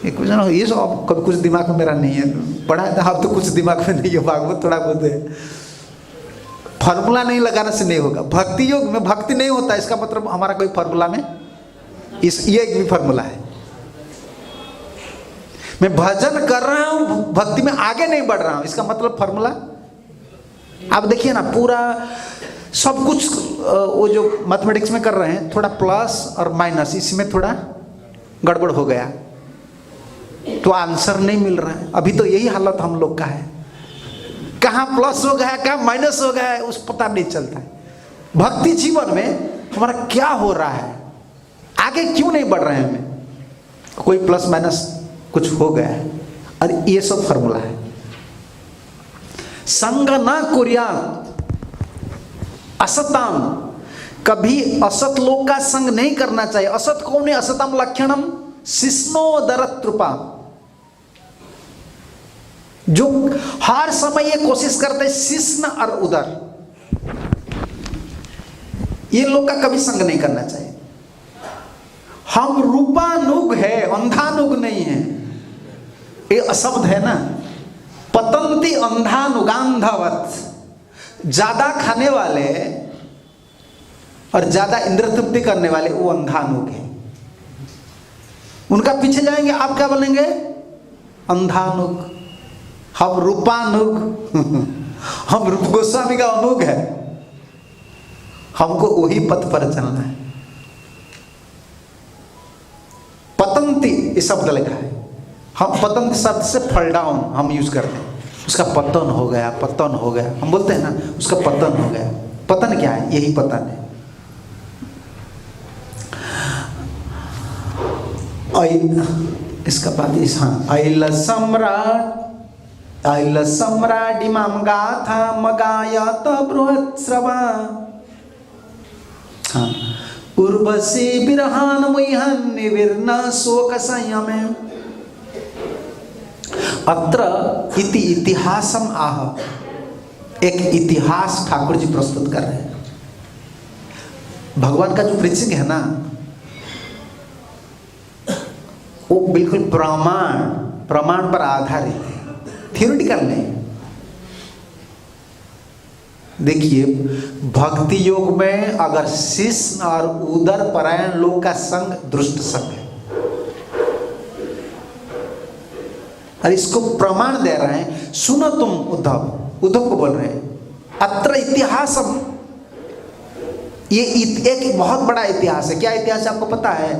इक्वेशन, ये सब कभी कुछ दिमाग में मेरा नहीं है, पढ़ा है आप तो कुछ दिमाग में नहीं है, भागवत थोड़ा बहुत है। फार्मूला नहीं लगाने से नहीं होगा। भक्ति योग में भक्ति नहीं होता, इसका मतलब हमारा कोई फार्मूला में ये एक भी फार्मूला है। मैं भजन कर रहा हूं, भक्ति में आगे नहीं बढ़ रहा हूं, इसका मतलब फार्मूला। आप देखिए ना, पूरा सब कुछ वो जो मैथमेटिक्स में कर रहे हैं, थोड़ा प्लस और माइनस, इसमें थोड़ा गड़बड़ हो गया तो आंसर नहीं मिल रहा है। अभी तो यही हालत हम लोग का है, कहाँ प्लस हो गया कहाँ माइनस हो गया है, उस पता नहीं चलता है। भक्ति जीवन में हमारा क्या हो रहा है, आगे क्यों नहीं बढ़ रहे हैं हमें, कोई प्लस माइनस कुछ हो गया है। और ये सब फॉर्मूला है। संग न कुर्या असताम, कभी असत लोग का संग नहीं करना चाहिए। असत कौन है? असतम लक्षणम शिष्णोदरत्रुपा, जो हर समय ये कोशिश करते हैं शिष्ण और उदर, ये लोग का कभी संग नहीं करना चाहिए। हम रूपानुग है, अंधानुग नहीं है। ये अशब्द है ना, पतंती अंधानुगांधवत, ज्यादा खाने वाले और ज्यादा इंद्र तृप्ति करने वाले वो अंधानुग है। उनका पीछे जाएंगे, आप क्या बोलेंगे? अंधानुग। हम रूपानुग हम रूप गोस्वामी का अनुग है, हमको वही पथ पर चलना है। पतंती ये शब्द लिखा है, हम पतंत शब्द से फल डाउन हम यूज करते हैं। उसका पतन हो गया, पतन हो गया, हम बोलते हैं ना उसका पतन हो गया। पतन क्या है? यही पतन है। इसका बाद इस ऐल सम्राट इमाम गाथा मगायत बृहत्स्रवा। उर्वशी बिरहान मुह्यन् निविर्ण शोक संयमे। अत्र इति इतिहासम आह, एक इतिहास ठाकुर जी प्रस्तुत कर रहे हैं। भगवान का जो प्रीचिंग है ना, वो बिल्कुल प्रमाण पर आधारित है, थियोरिटिकल नहीं। देखिए, भक्ति योग में अगर शिष्य और उदर परायण लोग का संग दुष्ट संग है, और इसको प्रमाण दे रहे हैं। सुनो तुम उद्धव को बोल रहे हैं, अत्र इतिहासम, ये एक बहुत बड़ा इतिहास है। क्या इतिहास आपको पता है?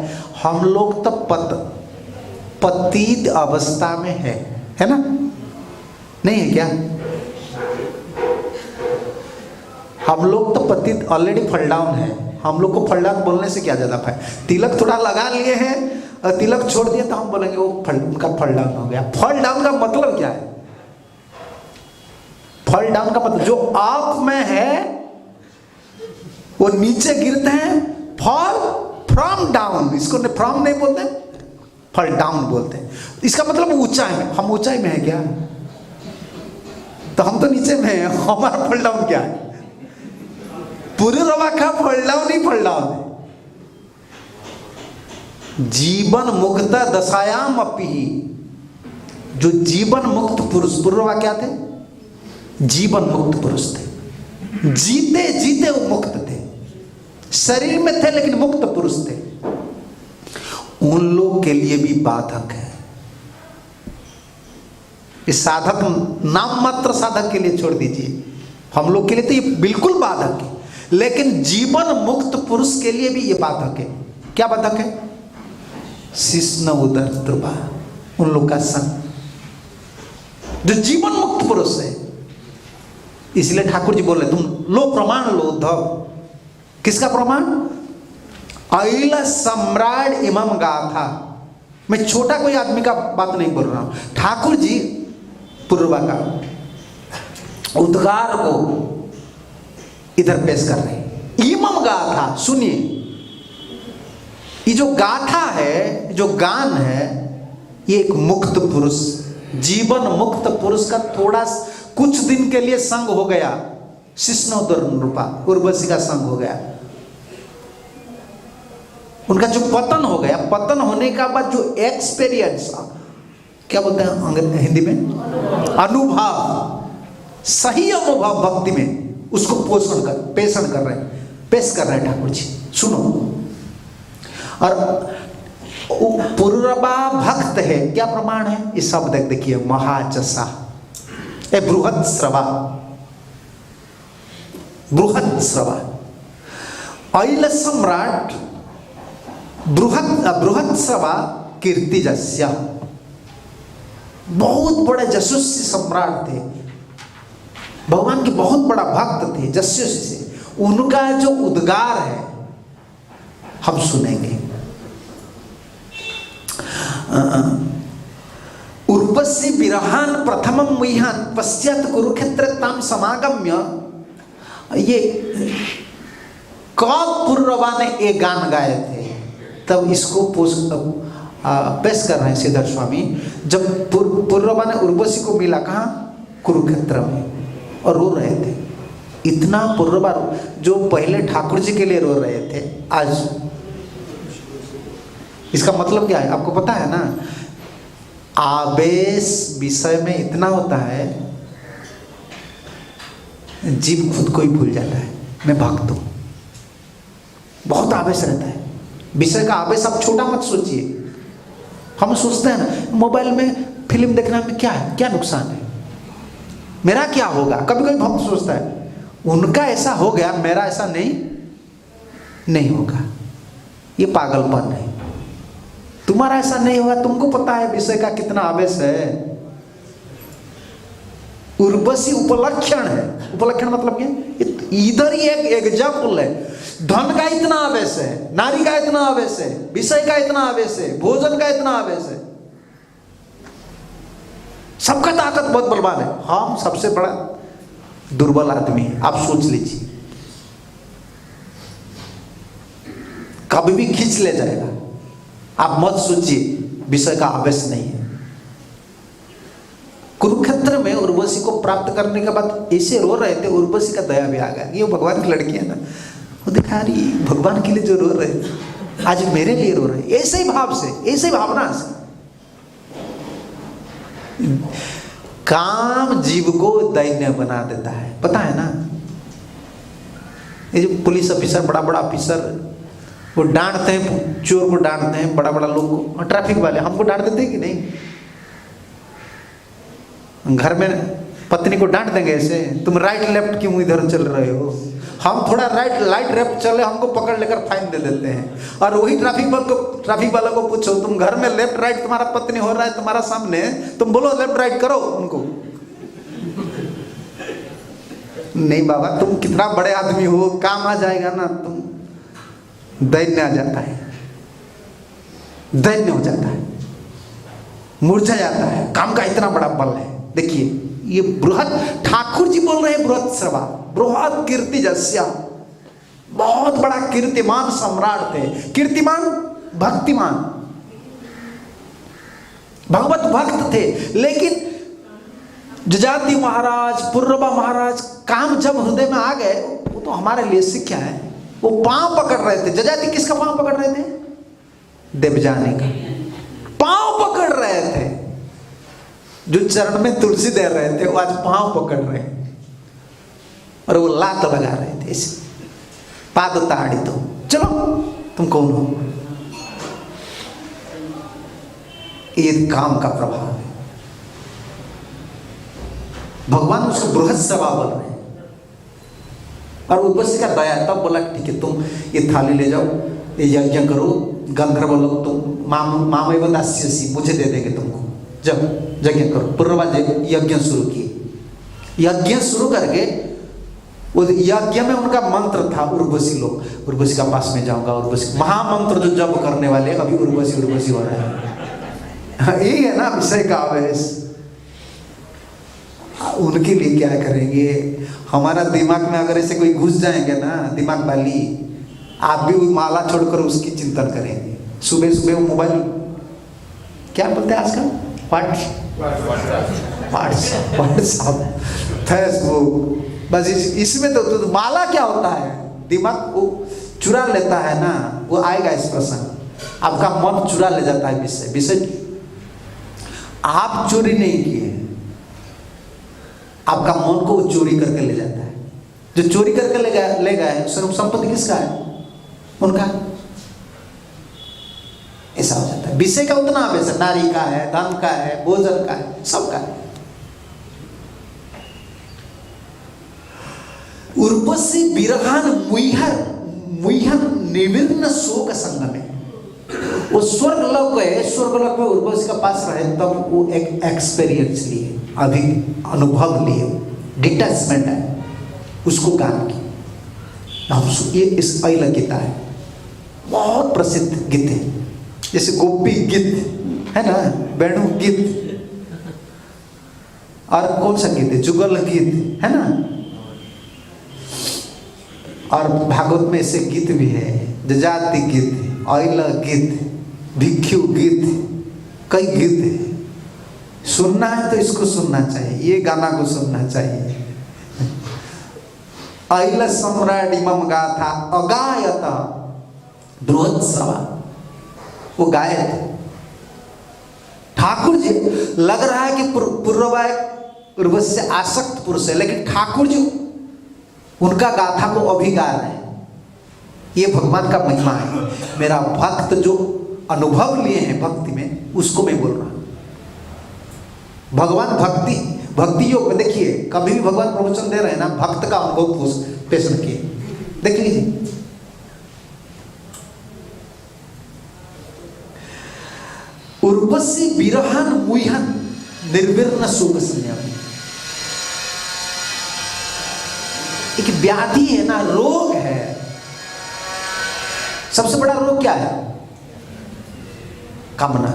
हम लोग तो पतित अवस्था में है ना? नहीं है क्या? हम लोग तो पतित ऑलरेडी फॉल डाउन है। हम लोग को फॉल डाउन बोलने से क्या ज्यादा फायदा? तिलक थोड़ा लगा लिए हैं और तिलक छोड़ दिया तो हम बोलेंगे वो उनका फॉल डाउन हो गया। फॉल डाउन का मतलब क्या है? फॉल डाउन का मतलब जो आप में है वो नीचे गिरते हैं, फॉल फ्रॉम डाउन। इसको फ्रॉम नहीं बोलते, फॉल डाउन बोलते हैं। इसका मतलब ऊंचाई में। हम ऊंचाई में है क्या? तो हम तो नीचे में है, हमारा फॉल डाउन क्या है? पूरे रवा का फॉल डाउन ही फॉल डाउन है। जीवन मुक्त दशायाम अपि, जो जीवन मुक्त पुरुष, पूर्वा क्या थे? जीवन मुक्त पुरुष थे, जीते जीते वो मुक्त थे, शरीर में थे लेकिन मुक्त पुरुष थे। उन लोग के लिए भी बाधक है। इस साधक, नाम मात्र साधक के लिए छोड़ दीजिए, हम लोग के लिए तो ये बिल्कुल बाधक है, लेकिन जीवन मुक्त पुरुष के लिए भी ये बाधक है। क्या बाधक है? शिष्ण उदर ध्रुवा, उन लोग का संग, जो जीवन मुक्त पुरुष है। इसलिए ठाकुर जी बोल रहे तुम लो प्रमाण लो उद्धव। किसका प्रमाण? ऐल सम्राट इमम गाथा। मैं छोटा कोई आदमी का बात नहीं बोल रहा हूं, ठाकुर जी पूर्वा का उद्गार को इधर पेश कर रहे हैं। इमम गाथा, सुनिए, ये जो गाथा है, जो गान है, ये एक मुक्त पुरुष, जीवन मुक्त पुरुष का थोड़ा कुछ दिन के लिए संग हो गया, शिष्णोदर रूपा उर्वशी का संग हो गया। उनका जो पतन हो गया, पतन होने का बाद जो एक्सपीरियंस, क्या बोलते हैं हिंदी में? अनुभव, सही अनुभव भक्ति में, उसको पेश कर रहे हैं ठाकुर जी। सुनो, और पूर्वा भक्त है, क्या प्रमाण है? ये शब्द देखिए, महाचसा, बृहत् स्रवा, बृहत् स्रवा, ऐल सम्राट बृहत् स्रवा कीर्ति जस्य, बहुत बड़े जशस्वी सम्राट थे, भगवान के बहुत बड़ा भक्त थे, जस्यसी से। उनका जो उद्गार है हम सुनेंगे। उर्वशी विरहान प्रथमम मुह्यान पश्चात कुरुक्षेत्र ताम समागम्य। ये कब पूर्वा ने एक गान गाए थे, तब इसको पेश कर रहे हैं श्रीधर स्वामी। जब पूर्वा ने उर्वशी को मिला, कहाँ? कुरुक्षेत्र में, और रो रहे थे। इतना पूर्वा जो पहले ठाकुर जी के लिए रो रहे थे, आज इसका मतलब क्या है आपको पता है ना? आवेश विषय में इतना होता है, जीव खुद को ही भूल जाता है। मैं भक्त हूं, बहुत आवेश रहता है विषय का। आवेश आप छोटा मत सोचिए। हम सोचते हैं ना, मोबाइल में फिल्म देखने में क्या है, क्या नुकसान है, मेरा क्या होगा? कभी कभी भक्त सोचता है उनका ऐसा हो गया, मेरा ऐसा नहीं होगा। ये पागलपन है। तुम्हारा ऐसा नहीं होगा, तुमको पता है विषय का कितना आवेश है। उर्वशी उपलक्षण है। उपलक्षण मतलब क्या? इधर ही एक एग्जाम्पल है। धन का इतना आवेश है, नारी का इतना आवेश है, विषय का इतना आवेश है, भोजन का इतना आवेश है, सबका ताकत बहुत बलवान है, हम सबसे बड़ा दुर्बल आदमी है। आप सोच लीजिए, कभी भी खींच ले जाएगा। आप मत सोचिए, विषय का आवेश नहीं है। कुरुक्षेत्र में उर्वशी को प्राप्त करने के बाद ऐसे रो रहे थे, उर्वशी का दया भी आ गया। ये भगवान की लड़की है ना, वो दिखा रही भगवान के लिए जो रो रहे थे आज मेरे लिए रो रहे, ऐसे ही भाव से, ऐसे ही भावना से। काम जीव को दैन्य बना देता है, पता है ना। ये जो पुलिस ऑफिसर, बड़ा बड़ा ऑफिसर, वो डांटते हैं, चोर को डांटते हैं, बड़ा बड़ा लोग को, ट्रैफिक वाले हमको डांट देते हैं कि नहीं। घर में पत्नी को डांट देंगे ऐसे, तुम राइट लेफ्ट क्यों इधर चल रहे हो। हम थोड़ा राइट लेफ्ट चले, हमको पकड़ लेकर फाइन दे देते हैं। और वही ट्रैफिक वाला को पूछो, तुम घर में लेफ्ट राइट, तुम्हारा पत्नी हो रहा है तुम्हारा सामने, तुम बोलो लेफ्ट राइट करो उनको। नहीं बाबा, तुम कितना बड़े आदमी हो, काम आ जाएगा ना। तुम दैन्य आ जाता है, दैन्य हो जाता है, मूर्छा जाता है। काम का इतना बड़ा बल है। देखिए, ये बृहद ठाकुर जी बोल रहे हैं, बृहद श्रवा, बृहद कीर्ति जस्या, बहुत बड़ा कीर्तिमान सम्राट थे। कीर्तिमान, भक्तिमान, भगवत भक्त थे। लेकिन जजाति महाराज, पुर्रवा महाराज, काम जब हृदय में आ गए, वो तो हमारे लिए शिक्षा है। वो पांव पकड़ रहे थे। जजाति किसका पांव पकड़ रहे थे? देवजानी का पांव पकड़ रहे थे। जो चरण में तुलसी दे रहे थे, वो आज पांव पकड़ रहे हैं और वो लात लगा रहे थे इसे, पाद ताड़ी तो चलो तुम कौन हो। ये काम का प्रभाव है। भगवान उसको बृहद सभा बोल रहे हैं और उर्वशी का दया। तब बोला ठीक है, तुम ये थाली ले जाओ, ये यज्ञ करो, गंधर्व लोग तुम मामैव दास्यसि, मुझे दे देंगे तुमको, जब यज्ञ करो। पूर्वा यज्ञ शुरू किए। यज्ञ शुरू करके वो यज्ञ में उनका मंत्र था, उर्वशी लोग, उर्वशी का पास में जाऊंगा, उर्वशी महामंत्र जो जप करने वाले, अभी उर्वशी हो रहा है। यही है ना विषय का आवेश। उनके लिए क्या करेंगे? हमारा दिमाग में अगर ऐसे कोई घुस जाएंगे ना, दिमाग वाली, आप भी माला छोड़कर उसकी चिंतन करेंगे। सुबह सुबह वो मोबाइल, क्या बोलते हैं आजकल, व्हाट्सएप, फेसबुक, बस इसमें तो माला क्या होता है, दिमाग वो चुरा लेता है ना। वो आएगा इस प्रसंग, आपका मन चुरा ले जाता है विषय। आप चोरी नहीं किए, आपका मन को चोरी करके ले जाता है। जो चोरी करके ले गए संपत्ति किसका है? उनका। ऐसा हो जाता है। विषय का उतना आवेश है, नारी का है, धन का है, भोजन का है, सबका है। उर्वशी विरहान मुह्यन निविर्न शोक संग में, वो स्वर्गलोक है। स्वर्गलोक में उर्वशी का पास रहे, तब वो एक एक्सपीरियंस लिए, अभी अनुभव लिए, डिटैचमेंट है, उसको गान की। ये इस अइला गीता है, बहुत प्रसिद्ध गीत है। जैसे गोपी गीत है ना, वेणु गीत, और कौन सा गीत है, जुगल गीत है ना। और भागवत में ऐसे गीत भी है, जजाति गीत, अइला गीत, भिक्षु गीत, कई गीत है। सुनना है तो इसको सुनना चाहिए, ये गाना को सुनना चाहिए। अइला सम्राट इमम गाथा अगायत बृहद सभा, वो गाए थे। ठाकुर जी, लग रहा है कि पूर्ववा उर्वशी से आसक्त पुरुष है, लेकिन ठाकुर जी उनका गाथा को अभी गा रहे हैं। ये भगवान का महिमा है। मेरा भक्त जो अनुभव लिए हैं भक्ति में, उसको मैं बोल रहा हूं। भगवान भक्ति योग में देखिए, कभी भी भगवान प्रवचन दे रहे हैं ना, भक्त का अनुभव पेश किए, देख लीजिए। उर्वशी विरहन मुह्यन निर्विर्ण शोक संयम, एक व्याधि है ना, रोग है, सबसे बड़ा रोग क्या है? कामना।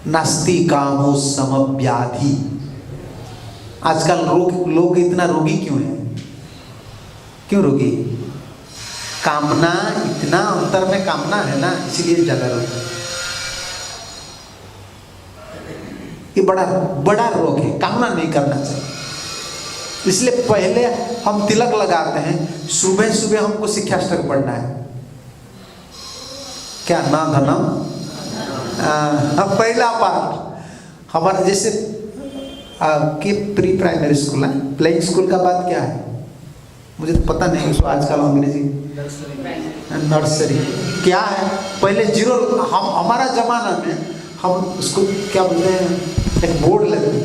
नास्ति कामो समव्याधि। आजकल लोग इतना रोगी क्यों है? क्यों रोगी? कामना, इतना अंतर में कामना है ना, इसीलिए ज्यादा रोगी। ये बड़ा रोग है, कामना नहीं करना चाहिए। इसलिए पहले हम तिलक लगाते हैं, सुबह सुबह हमको शिक्षाष्टक पढ़ना है। क्या ना धनम, पहला पाठ हमारा जैसे कि प्री प्राइमरी स्कूल है, प्लेइंग स्कूल का बात क्या है मुझे तो पता नहीं, उसको आजकल अंग्रेजी नर्सरी क्या है। पहले जीरो, हम हमारा जमाना में हम उसको क्या बोलते हैं, एक बोर्ड लेते हैं,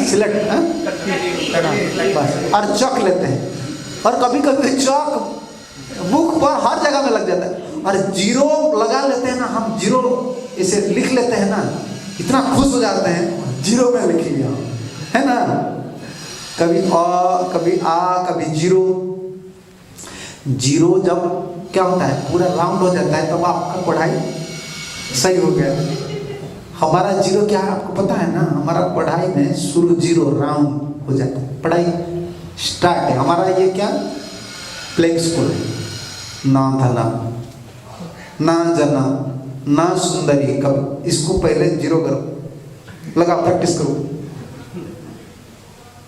सिलेक्ट बस, और चौक लेते हैं, और कभी कभी चौक बुक पर हर जगह में लग जाता है, और जीरो लगा लेते हैं ना, हम जीरो इसे लिख लेते हैं ना, इतना खुश हो जाते हैं, जीरो में लिख लिया है ना, कभी कभी कभी जीरो। जीरो जब क्या होता है, पूरा राउंड हो जाता है, तब आपका पढ़ाई सही हो गया। हमारा जीरो क्या है आपको पता है ना, हमारा पढ़ाई में शुरू जीरो राउंड हो जाता है, पढ़ाई स्टार्ट है हमारा। ये क्या प्लेइंग स्कूल है। ना धनम, ना जनम, ना सुंदरी, कब इसको पहले जीरो करो, लगा प्रैक्टिस करो।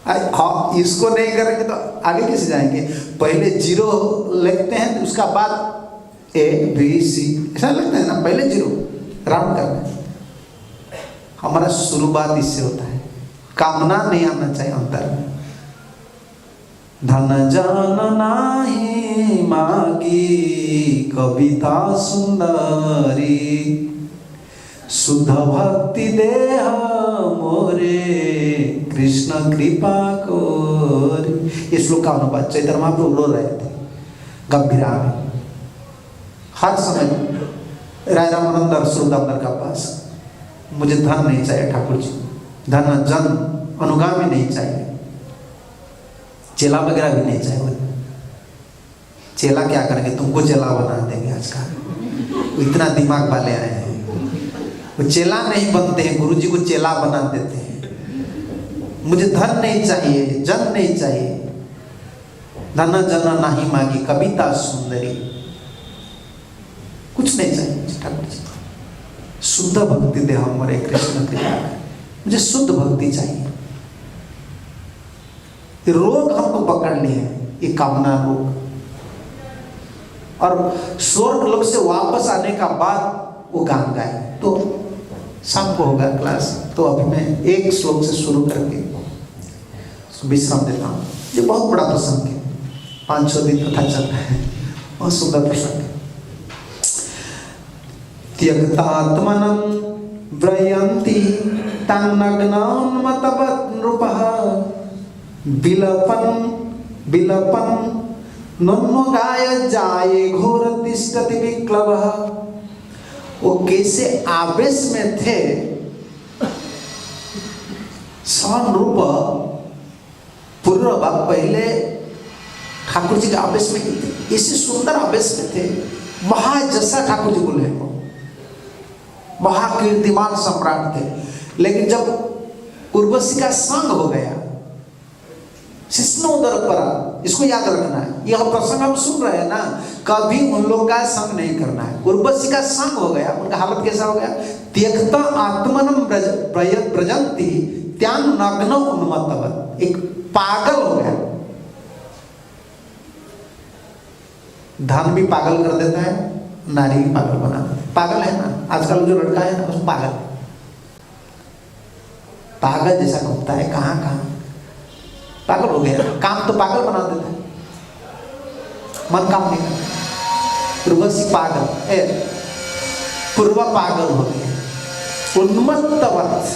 हाँ, इसको नहीं करेंगे तो आगे कैसे जाएंगे? पहले जीरो लिखते हैं, उसका बाद ए बी सी ऐसा लगता है ना, पहले जीरो राउंड करना है। हमारा शुरुआत इससे होता है। कामना नहीं आना चाहिए अंतर में। धन जन नाही मागी कविता सुंदरी, शुद्ध भक्ति देह मोरे कृष्ण कृपा कोर। ये श्लोक का अनुवाद चैतन्य महाप्रभु रो रहे थे गंभीरा में, हर समय राय रामानंद और सुरदामर का पास। मुझे धन नहीं चाहिए ठाकुर जी, धन जन अनुगामी नहीं चाहिए, चेला वगैरह भी नहीं चाहिए। चेला क्या करेंगे, तुमको चेला बना देंगे आजकल, इतना दिमाग वाले आए हैं। वो चेला नहीं बनते हैं, गुरु जी को चेला बना देते हैं। मुझे धन नहीं चाहिए, जन नहीं चाहिए, धन जन नहीं मांगी कविता सुंदरी, कुछ नहीं चाहिए मुझे ठाकुर जी। शुद्ध भक्ति दे हमारे कृष्ण कृपा, मुझे शुद्ध भक्ति चाहिए। रोग हमको पकड़ लिए हैं, ये कामना रोग। और स्वर्ग लोक से वापस आने का बाद वो गान गाए, तो शाम को होगा क्लास, तो अभी मैं एक श्लोक से शुरू करके विश्राम देता हूँ। ये बहुत बड़ा प्रसंग है, 500 दिन कथा चल रहा है, बहुत सुंदर प्रसंग है। त्यक्तात्मनं व्रयन्ति तन्नग्नोन्मत्तवत् नृपः, बिलपन नोन्मगाय जाये घोर तिष्ठति विक्लवः। वो कैसे आवेश में थे, सनरूप पूर्व पहले ठाकुर जी के आवेश में इसी सुंदर आवेश में थे, महाजसा ठाकुर जी बोले, महाकीर्तिमान सम्राट थे। लेकिन जब उर्वशी का संग हो गया, शिष्णोदर परा, इसको याद रखना है, यह प्रसंग हम सुन रहे हैं ना, कभी उन लोग का संग नहीं करना है। उर्वशी का संग हो गया, उनका हालत कैसा हो गया, त्यक्ता आत्मनम ब्रजंती त्यान नग्न उन्मत्तवत्, एक पागल हो गया। धन भी पागल कर देता है, नारी भी पागल बना देता है। पागल है ना आजकल जो लड़का है ना, उस पागल पागल जैसा घूमता है, कहाँ कहाँ पागल हो गया। काम तो पागल बना देता है, मन काम नहीं करता। उर्वशी पागल, पूर्व पागल हो गया। उन्मत्तवत्,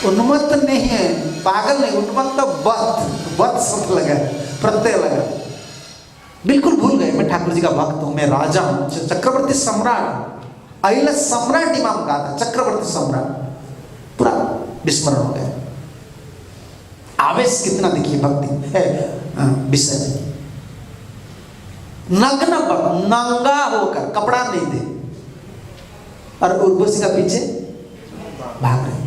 उन्मत्त नहीं है, पागल नहीं, उन्मत्तवत्, वत् शब्द लगा, प्रत्यय लगा। बिल्कुल भूल गए, मैं ठाकुर जी का भक्त हूँ, मैं राजा हूँ, चक्रवर्ती सम्राट, अहिल सम्राट इमाम कहा था, चक्रवर्ती सम्राट, पूरा विस्मरण हो गया। आवेश कितना देखिए भक्ति है, विषय नग्न नंगा होकर, कपड़ा नहीं दे, और उर्वशी का पीछे भाग रहे थे,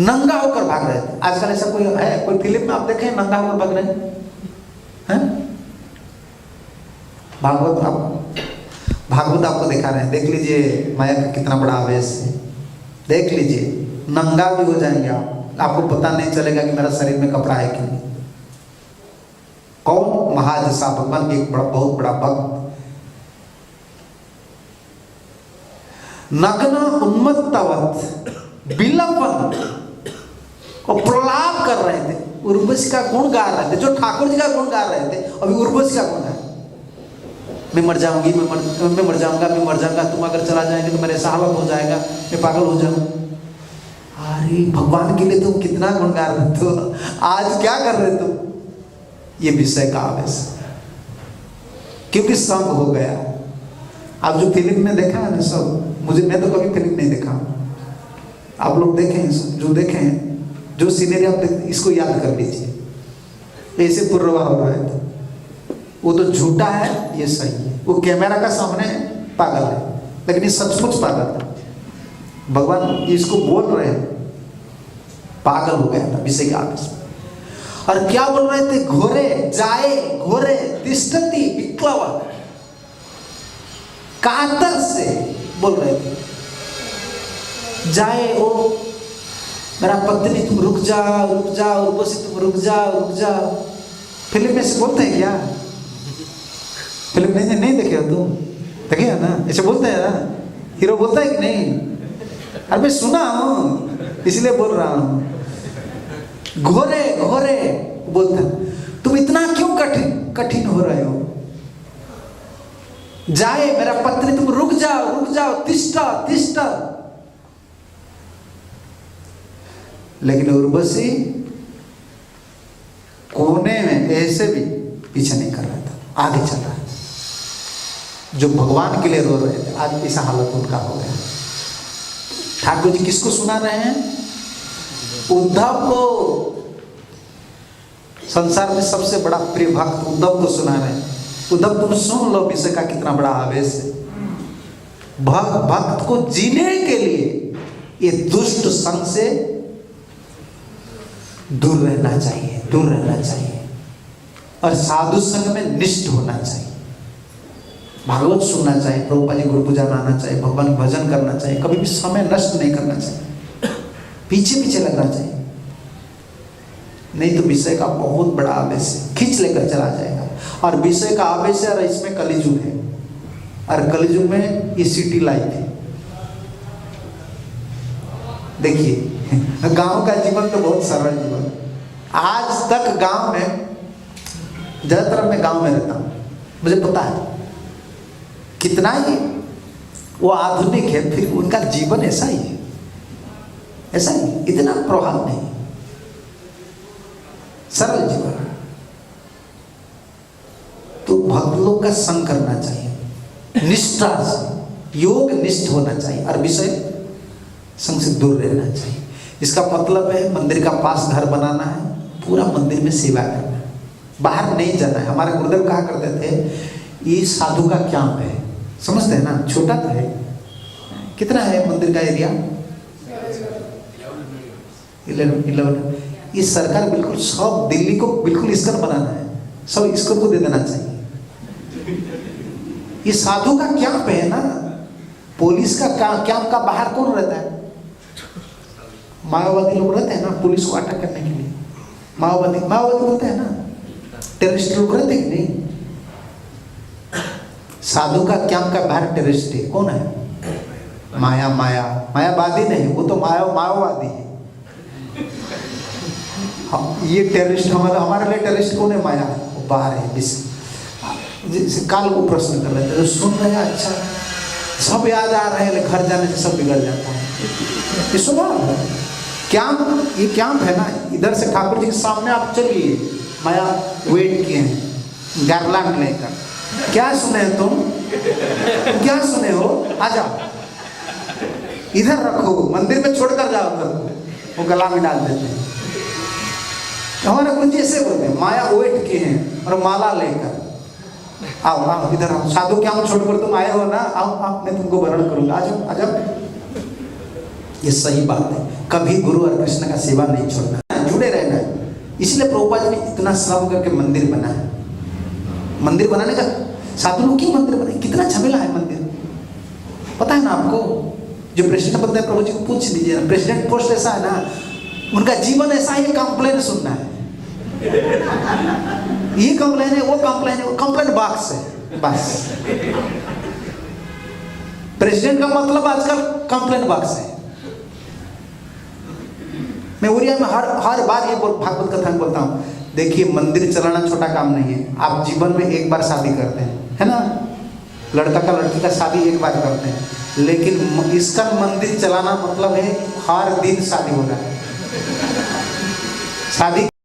नंगा होकर भाग रहे थे। आजकल ऐसा कोई है, कोई फिल्म में आप देखें नंगा होकर भाग रहे हैं? भागवत आपको दिखा रहे हैं, देख लीजिए माया का कितना बड़ा आवेश है, देख लीजिए, नंगा भी हो जाएंगे आप, आपको पता नहीं चलेगा कि मेरा शरीर में कपड़ा है कि नहीं। कौन? महाजसा, भगवान के एक बहुत बड़ा भक्त, नग्न उन्मत्तवत विलंबन और प्रलाप कर रहे थे, उर्वशी का गुण गा रहे थे, जो ठाकुर जी का गुण गा रहे थे, अभी उर्वशी का गुण है। मैं मर जाऊंगी, मैं मर जाऊंगा, तुम अगर चला जाएंगे तो मेरे ऐसा हालत हो जाएगा, मैं पागल हो जाऊंगा। अरे भगवान के लिए तुम कितना गुण गा रहे हो, आज क्या कर रहे तुम? ये विषय का आवेश, क्योंकि संग हो गया। आप जो फिल्म में देखा है ना सब, मैं तो कभी फिल्म नहीं देखा, आप लोग देखें, जो देखे हैं, जो सीनरी आप इसको याद कर लीजिए। ऐसे पुरवा हो रहा है, वो तो झूठा है, ये सही है। वो कैमरा का सामने पागल है, लेकिन ये सचमुच पागल है। भगवान इसको बोल रहे हैं, पागल हो गया था विषय के आवेश। और क्या बोल रहे थे? घोरे जाए, घोरे तिष्ठति विक्लव, कातर से बोल रहे थे, जाए ओ मेरा पत्नी, तुम रुक जाओ, रुक जाओ, उर्वशी तुम रुक जाओ, रुक जाओ। फिल्म में से बोलते हैं क्या? फिल्म नहीं देखे हो तुम? देखे हो ना, ऐसे बोलते हैं ना, हीरो बोलता है कि नहीं? अरे मैं सुना हूँ इसलिए बोल रहा हूँ। घोरे घोरे बोलता, तुम इतना क्यों कठिन हो रहे हो? जाए मेरा पत्नी, तुम रुक जाओ, रुक जाओ, तिष्ठा तिष्ठा। लेकिन उर्वशी कोने में ऐसे भी पीछे नहीं कर रहा था, आगे चल रहा था। जो भगवान के लिए रो रहे थे, आज ऐसा हालत उनका हो गया। ठाकुर जी किसको सुना रहे हैं? उद्धव को। संसार में सबसे बड़ा प्रिय भक्त उद्धव को सुना रहे हैं। उद्धव तुम सुन लो, विषय का कितना बड़ा आवेश है। भक्त को जीने के लिए ये दुष्ट संग से दूर रहना चाहिए, दूर रहना चाहिए, और साधु संग में निष्ठ होना चाहिए। भागवत सुनना चाहिए, प्रभुपाद जी गुरु पूजा में आना चाहिए, भगवान भजन करना चाहिए, कभी भी समय नष्ट नहीं करना चाहिए, पीछे पीछे लगना चाहिए। नहीं तो विषय का बहुत बड़ा आवेश है, खींच लेकर चला जाएगा। और विषय का आवेश है, और इसमें कलिजुग है, और कलिजुग में ये सिटी लाइफ है। देखिए गांव का जीवन तो बहुत सरल जीवन। आज तक गांव में, ज्यादातर मैं गांव में रहता हूँ, मुझे पता है कितना ही वो आधुनिक है, फिर उनका जीवन ऐसा ही है, ऐसा ही, इतना प्रभाव नहीं, सरल जीवन। तो भक्त लोग का संग करना चाहिए, निष्ठा से, योग निष्ठ होना चाहिए, और विषय संग से दूर रहना चाहिए। इसका मतलब है मंदिर का पास घर बनाना है, पूरा मंदिर में सेवा करना है, बाहर नहीं जाना है। हमारे गुरुदेव कहा करते थे, ये साधु का कैंप है, समझते हैं ना, छोटा तो है। कितना है मंदिर का एरिया? 11। ये सरकार बिल्कुल सब दिल्ली को बिल्कुल इसकर बनाना है, सब इसको को दे देना चाहिए। ये साधु का कैंप है ना। पुलिस का कैंप का बाहर कौन रहता है? माओवादी लोग रहते हैं ना, पुलिस को अटैक करने के लिए। माओवादी बोलते हैं ना, टेररिस्ट लोग रहते हैं कि नहीं? साधु का कैंप का बाहर टेररिस्ट है, कौन है? मायावादी नहीं, वो तो माओवादी है। ये टेररिस्ट हमारे लिए टेररिस्ट कौन है? माया, वो बाहर है। काल वो प्रश्न कर रहे थे, तो सुन रहे हैं, अच्छा सब याद आ रहे हैं, घर जाने से सब बिगड़ जाता है। ये सुना कैंप, ये कैंप है ना, इधर से ठाकुर जी के सामने आप चलिए, माया वेट किए हैं गारलांड लेकर। क्या सुने तुम? क्या सुने हो? आ जाओ, इधर रखो, मंदिर में छोड़कर जाओ, वो गला में डाल देते हैं। हमारे गुरु जी ऐसे बोलते हैं, माया वेट किए हैं और माला लेकर। आओ आओ इधर आओ, साधु क्या छोड़कर तुम आए हो ना, आओ आओ मैं तुमको वर्ण करूंगा, आ जाओ आ जाओ। ये सही बात है, कभी गुरु और कृष्ण का सेवा नहीं छोड़ना, जुड़े रहना है। इसलिए प्रभुपाद जी ने इतना श्रम करके मंदिर बनाया। मंदिर बनाने का साधु लोग क्यों मंदिर बनाए, कितना झमेला है मंदिर, पता है ना आपको? जो प्रेसिडेंट बनता है प्रभु जी को पूछ लीजिए ना, प्रेसिडेंट पोस्ट ऐसा है ना, उनका जीवन ऐसा है, कंप्लेन सुनना है, ये कंप्लेन है वो कंप्लेन है, वो कंप्लेन बॉक्स है बस। प्रेसिडेंट का मतलब आजकल कंप्लेन बॉक्स है। मैं उड़िया में हर बार ये भागवत कथा में बोलता हूँ, देखिए मंदिर चलाना छोटा काम नहीं है। आप जीवन में एक बार शादी करते हैं, है ना, लड़का का लड़की का शादी एक बार करते हैं, लेकिन इसका मंदिर चलाना मतलब है हर दिन शादी हो रहा है। शादी